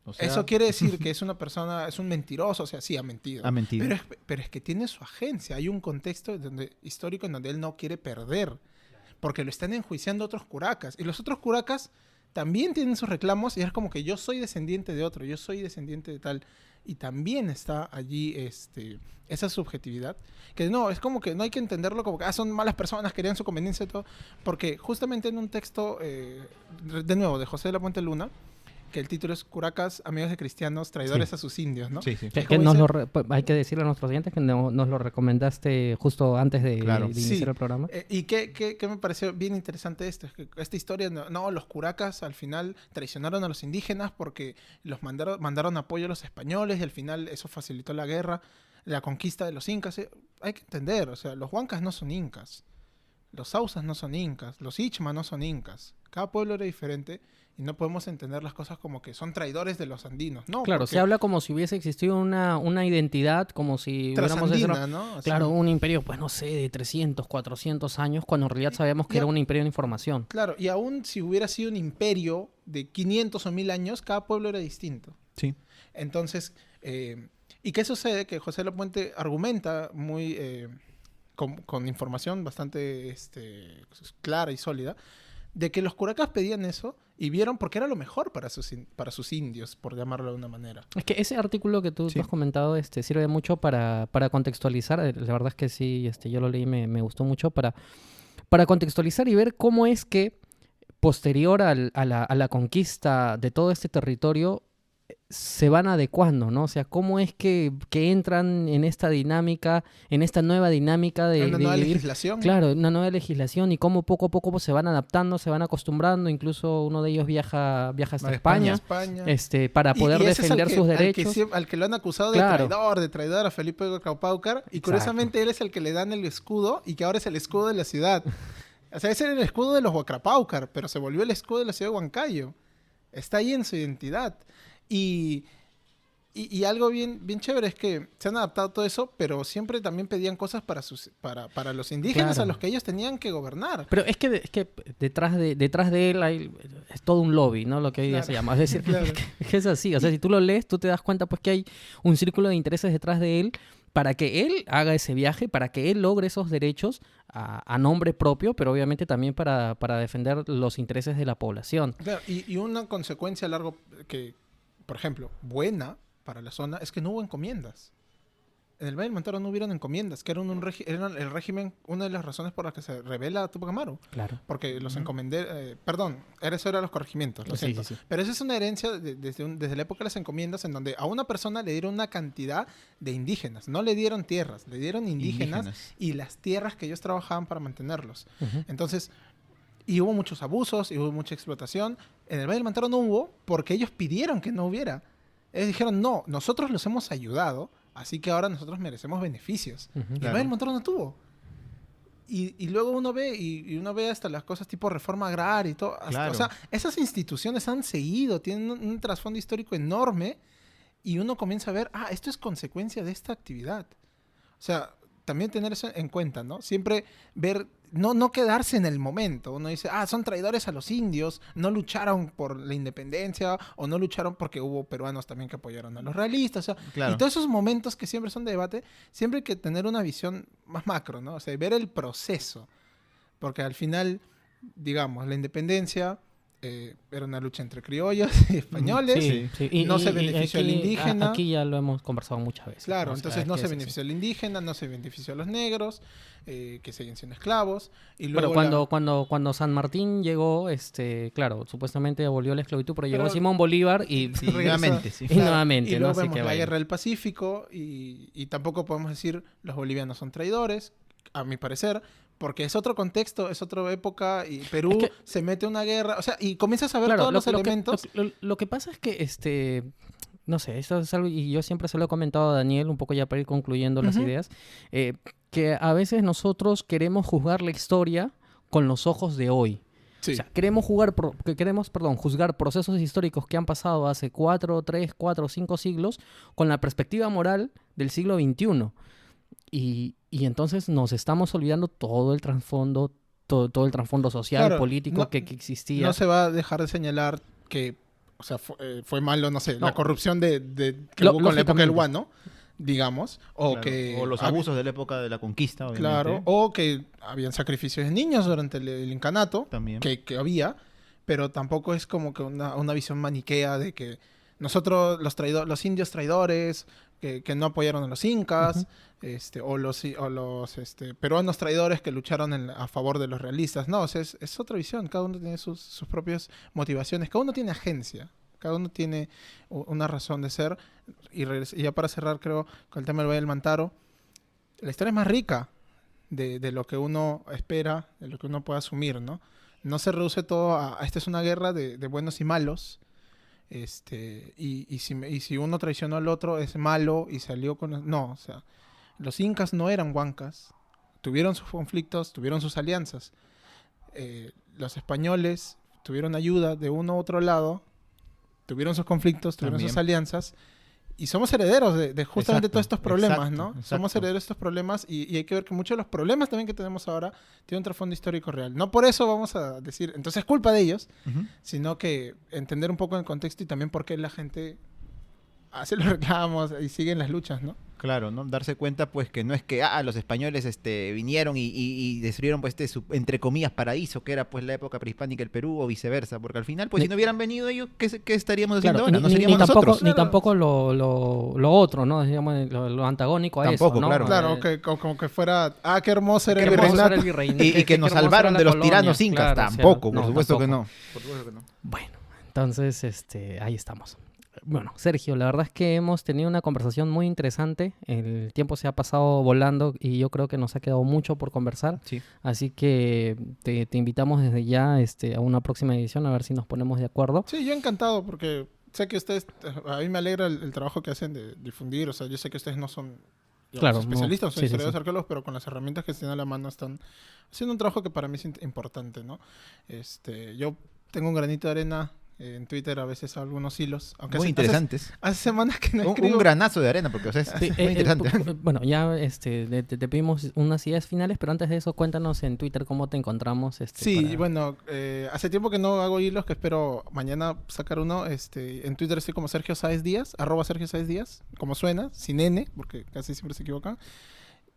O sea, eso quiere decir que es una persona, es un mentiroso, o sea, sí, ha mentido. Ha mentido. Pero es que tiene su agencia. Hay un contexto histórico en donde él no quiere perder. Porque lo están enjuiciando otros curacas. Y los otros curacas también tienen sus reclamos y es como que yo soy descendiente de otro, yo soy descendiente de tal. Y también está allí esa subjetividad. Que no, es como que no hay que entenderlo como que son malas personas, querían su conveniencia y todo. Porque justamente en un texto, de nuevo, de José de la Puente Luna, que el título es Curacas, amigos de cristianos, traidores a sus indios, ¿no? Sí, sí. Que hay que decirle a nuestros oyentes que nos lo recomendaste justo antes de iniciar el programa. Y que me pareció bien interesante esto, es que esta historia, los curacas al final traicionaron a los indígenas porque los mandaron apoyo a los españoles y al final eso facilitó la guerra, la conquista de los incas. Hay que entender, o sea, los huancas no son incas, los sausas no son incas, los ichma no son incas. Cada pueblo era diferente. Y no podemos entender las cosas como que son traidores de los andinos. No, claro, se habla como si hubiese existido una identidad, como si hubiéramos ¿no? Claro, un imperio, pues no sé, de 300, 400 años, cuando en realidad sabemos que era un imperio de información. Claro, y aún si hubiera sido un imperio de 500 o 1000 años, cada pueblo era distinto. Sí. Entonces, ¿y qué sucede? Que José de la Puente argumenta muy con información bastante clara y sólida, de que los curacas pedían eso y vieron porque era lo mejor para sus indios, por llamarlo de una manera. Es que ese artículo que tú has comentado sirve mucho para contextualizar. La verdad es que sí, yo lo leí y me gustó mucho para contextualizar y ver cómo es que posterior a la conquista de todo este territorio se van adecuando, ¿no? O sea, cómo es que entran en esta dinámica, en esta nueva dinámica de nueva vivir. Legislación. Claro, una nueva legislación y cómo poco a poco se van adaptando, se van acostumbrando. Incluso uno de ellos viaja hasta España. Para poder defender sus derechos. Al que lo han acusado de traidor a Felipe de Caupaucar. Y curiosamente él es el que le dan el escudo y que ahora es el escudo de la ciudad. O sea, ese era el escudo de los Huacrapáucar, pero se volvió el escudo de la ciudad de Huancayo. Está ahí en su identidad. Y algo bien chévere es que se han adaptado todo eso, pero siempre también pedían cosas para los indígenas, a los que ellos tenían que gobernar. Pero es que detrás de él es todo un lobby, ¿no? Lo que hoy día se llama. Es decir, que es así. O sea, si tú lo lees, tú te das cuenta pues que hay un círculo de intereses detrás de él para que él haga ese viaje, para que él logre esos derechos a nombre propio, pero obviamente también para defender los intereses de la población. Claro, y una consecuencia a largo que, por ejemplo, buena para la zona es que no hubo encomiendas. en el Valle del Mantaro no hubieron encomiendas, que eran eran el régimen, una de las razones por las que se rebela Tupac Amaru. Claro. Porque los encomenderos, perdón, eso era los corregimientos, lo siento. Sí. Pero esa es una herencia desde la época de las encomiendas, en donde a una persona le dieron una cantidad de indígenas. No le dieron tierras, le dieron indígenas. Y las tierras que ellos trabajaban para mantenerlos. Entonces, y hubo muchos abusos, y hubo mucha explotación. En el Valle del Mantaro no hubo porque ellos pidieron que no hubiera. Ellos dijeron, no, nosotros los hemos ayudado, así que ahora nosotros merecemos beneficios. Y el Valle del Mantaro no tuvo. Y luego uno ve, y uno ve hasta las cosas tipo reforma agraria y todo. Claro. O sea, esas instituciones han seguido, tienen un trasfondo histórico enorme, y uno comienza a ver, esto es consecuencia de esta actividad. O sea, también tener eso en cuenta, ¿no? Siempre ver, no quedarse en el momento. Uno dice, son traidores a los indios, no lucharon por la independencia, o no lucharon porque hubo peruanos también que apoyaron a los realistas. O sea, Claro. y todos esos momentos que siempre son de debate, siempre hay que tener una visión más macro, ¿no? O sea, ver el proceso. Porque al final, digamos, la independencia era una lucha entre criollos y españoles. Sí. No se benefició al indígena. Aquí ya lo hemos conversado muchas veces. Claro, O sea, entonces es no que se es así. benefició al indígena, no se benefició a los negros, que siguen siendo esclavos. Y Pero luego cuando San Martín llegó, claro, supuestamente abolió la esclavitud, pero llegó Pero- Simón Bolívar y Sí, Regresa. nuevamente, sí. Y nuevamente, y ¿no? luego Así vemos que la bueno. guerra del Pacífico y tampoco podemos decir los bolivianos son traidores, a mi parecer, porque es otro contexto, es otra época y Perú Es que- se mete a una guerra, o sea, y comienzas a ver Claro, todos los que- elementos. lo que pasa es que, no sé, esto es algo, y yo siempre se lo he comentado a Daniel, un poco ya para ir concluyendo las Ujú. ideas, que a veces nosotros queremos juzgar la historia con los ojos de hoy. Sí. O sea, queremos juzgar procesos históricos que han pasado hace 4, 3, 4, 5 siglos con la perspectiva moral del siglo XXI. Y entonces nos estamos olvidando todo el trasfondo, todo el trasfondo social, Claro, político no- que existía. No se va a dejar de señalar que, o sea, fue malo, no sé, No. la corrupción que hubo con la época del Lógicamente. Guano, digamos, o Claro. que O los abusos de la época de la conquista, obviamente. claro, o que habían sacrificios de niños durante el incanato, También. que había, pero tampoco es como que una visión maniquea de que nosotros, los indios traidores, que no apoyaron a los incas, o los peruanos traidores que lucharon a favor de los realistas. No, o sea, es otra visión, cada uno tiene sus propias motivaciones, cada uno tiene agencia. Cada uno tiene una razón de ser. Y ya para cerrar, creo, con el tema del Valle del Mantaro, la historia es más rica de lo que uno espera, de lo que uno puede asumir, ¿no? No se reduce todo a esta es una guerra de buenos y malos. Y si uno traicionó al otro es malo y salió con... No, o sea, los incas no eran huancas. Tuvieron sus conflictos, tuvieron sus alianzas. Los españoles tuvieron ayuda de uno u otro lado, tuvieron sus conflictos, tuvieron También. sus alianzas. Y somos herederos de justamente Exacto, todos estos problemas, exacto, ¿no? exacto. Somos herederos de estos problemas y hay que ver que muchos de los problemas también que tenemos ahora tienen un trasfondo histórico real. No por eso vamos a decir, entonces es culpa de ellos, Ujú. sino que entender un poco el contexto y también por qué la gente hace los reclamos y siguen las luchas, ¿no? Claro, ¿no? Darse cuenta, pues, que no es que los españoles vinieron y destruyeron, pues, su, entre comillas, paraíso, que era, pues, la época prehispánica del Perú, o viceversa. Porque al final, pues, si no hubieran venido ellos, ¿qué estaríamos haciendo Claro, ahora? No seríamos tampoco, nosotros. ni Claro. tampoco lo otro, ¿no? Digamos, lo antagónico a Tampoco, eso, ¿no? claro. Claro, como que fuera, qué hermoso era Qué el hermoso virreinato. era el virreinato. Y que nos qué hermosa salvaron era de la los colonia. tiranos incas. Claro, o sea, Tampoco, no, por supuesto que tampoco. no. Por supuesto que no. Bueno, entonces, ahí estamos. Bueno, Sergio, la verdad es que hemos tenido una conversación muy interesante. El tiempo se ha pasado volando y yo creo que nos ha quedado mucho por conversar. Sí. Así que te invitamos desde ya a una próxima edición a ver si nos ponemos de acuerdo. Sí, yo encantado porque sé que ustedes, a mí me alegra el trabajo que hacen de difundir, o sea, yo sé que ustedes no son digamos, Claro, especialistas, no. son Sí, sí, historiadores sí. arqueólogos, pero con las herramientas que tienen a la mano están haciendo un trabajo que para mí es importante, ¿no? Yo tengo un granito de arena en Twitter, a veces algunos hilos, aunque Muy interesantes. hace semanas que no Un escribo. granazo de arena, porque, o sea, es Sí, muy interesante. bueno, ya te pedimos unas ideas finales, pero antes de eso cuéntanos en Twitter cómo te encontramos. Sí, para- bueno, hace tiempo que no hago hilos, que espero mañana sacar uno. En Twitter estoy como Sergio Sáez Díaz, @Sergio Sáez Díaz, como suena, sin N, porque casi siempre se equivocan.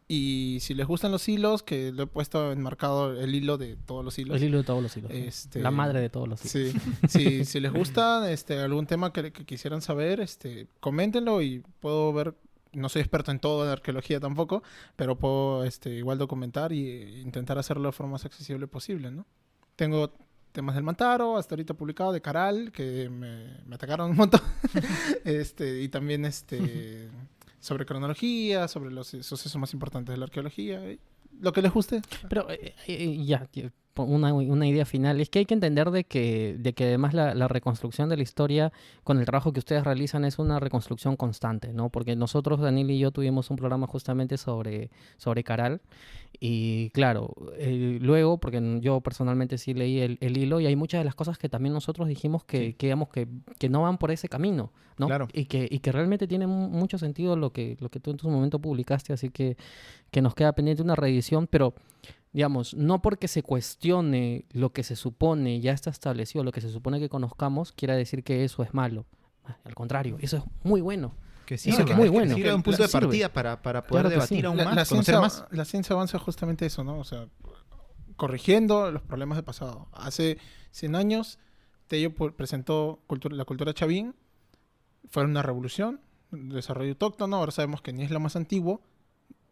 Y si les gustan los hilos, que lo he puesto enmarcado el hilo de todos los hilos. El hilo de todos los hilos. La madre de todos los hilos. Sí, si les gusta algún tema que quisieran saber, coméntenlo y puedo ver no soy experto en todo en arqueología tampoco, pero puedo igual documentar y intentar hacerlo de forma más accesible posible, ¿no? Tengo temas del Mantaro, hasta ahorita publicado, de Caral, que me atacaron un montón. Y también sobre cronología, sobre los sucesos más importantes de la arqueología. Lo que les guste. Pero una idea final es que hay que entender de que además la reconstrucción de la historia con el trabajo que ustedes realizan es una reconstrucción constante, ¿no? Porque nosotros, Daniel y yo, tuvimos un programa justamente sobre Caral y claro, luego, porque yo personalmente sí leí el hilo y hay muchas de las cosas que también nosotros dijimos que no van por ese camino, ¿no? Claro. Y que realmente tiene mucho sentido lo que tú en tu momento publicaste, así que nos queda pendiente una reedición, pero digamos, no porque se cuestione lo que se supone ya está establecido, lo que se supone que conozcamos, quiera decir que eso es malo. Al contrario, eso es muy bueno. Que sirve, Eso es muy bueno. que sirve un punto de partida para poder Claro que debatir sí. aún La más, conocer ciencia, más. la ciencia avanza justamente eso, ¿no? O sea, corrigiendo los problemas del pasado. Hace 100 años, Tello presentó la cultura chavín, fue una revolución, desarrollo autóctono, ahora sabemos que ni es lo más antiguo,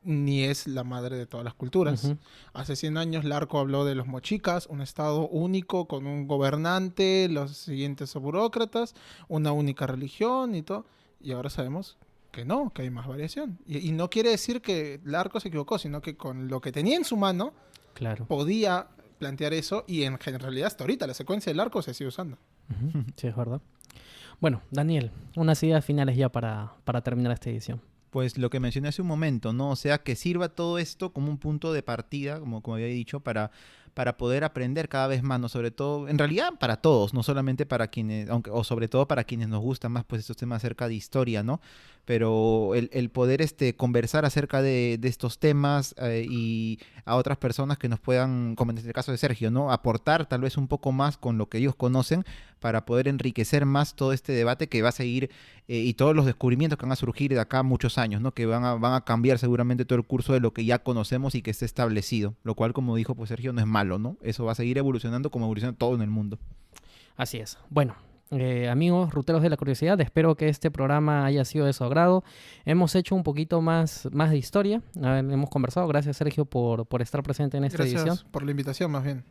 ni es la madre de todas las culturas. Ujú. Hace 100 años Larco habló de los mochicas, un estado único con un gobernante, los siguientes burócratas, una única religión y todo. Y ahora sabemos que no, que hay más variación. Y no quiere decir que Larco se equivocó, sino que con lo que tenía en su mano Claro. podía plantear eso y en realidad hasta ahorita la secuencia del arco se sigue usando. Ujú. Sí, es verdad. Bueno, Daniel, unas ideas finales ya para terminar esta edición. Pues lo que mencioné hace un momento, ¿no? O sea, que sirva todo esto como un punto de partida, como había dicho, para poder aprender cada vez más, ¿no? Sobre todo, en realidad para todos, no solamente para quienes, o sobre todo para quienes nos gustan más pues estos temas acerca de historia, ¿no? Pero el poder conversar acerca de estos temas y a otras personas que nos puedan, como en este caso de Sergio, ¿no? Aportar tal vez un poco más con lo que ellos conocen para poder enriquecer más todo este debate que va a seguir y todos los descubrimientos que van a surgir de acá a muchos años, ¿no? Que van a cambiar seguramente todo el curso de lo que ya conocemos y que esté establecido, lo cual, como dijo pues Sergio, no es malo, ¿no? Eso va a seguir evolucionando como evoluciona todo en el mundo. Así es. Bueno, amigos ruteros de la curiosidad, espero que este programa haya sido de su agrado. Hemos hecho un poquito más de historia. Hemos conversado. Gracias, Sergio, por estar presente en esta Gracias edición. por la invitación, más bien.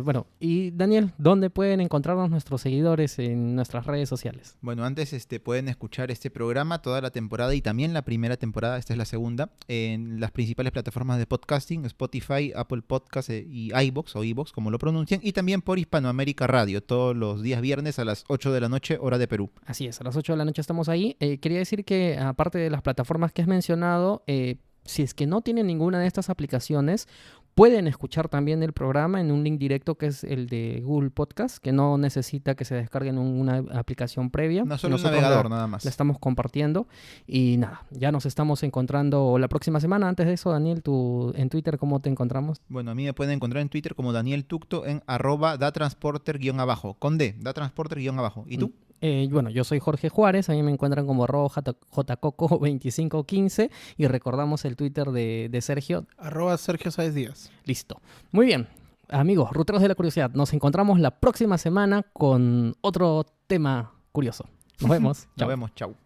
Bueno, y Daniel, ¿dónde pueden encontrarnos nuestros seguidores en nuestras redes sociales? Bueno, antes pueden escuchar este programa toda la temporada y también la primera temporada, esta es la segunda, en las principales plataformas de podcasting, Spotify, Apple Podcasts y iVoox o iVoox, como lo pronuncian, y también por Hispanoamérica Radio, todos los días viernes a las 8 de la noche, hora de Perú. Así es, a las 8 de la noche estamos ahí. Quería decir que aparte de las plataformas que has mencionado, si es que no tienen ninguna de estas aplicaciones, pueden escuchar también el programa en un link directo que es el de Google Podcast, que no necesita que se descarguen una aplicación previa. No solo un Nosotros navegador, nada más. la estamos compartiendo. Y nada, ya nos estamos encontrando la próxima semana. Antes de eso, Daniel, tú en Twitter, ¿cómo te encontramos? Bueno, a mí me pueden encontrar en Twitter como Daniel Tucto en @datransporter_, con D, datransporter_. ¿Y tú? Bueno, yo soy Jorge Juárez, a mí me encuentran como @jcoco2515 y recordamos el Twitter de Sergio. @Sergio Sáez Díaz. Listo. Muy bien, amigos, ruteros de la curiosidad, nos encontramos la próxima semana con otro tema curioso. Nos vemos. Nos vemos, chau.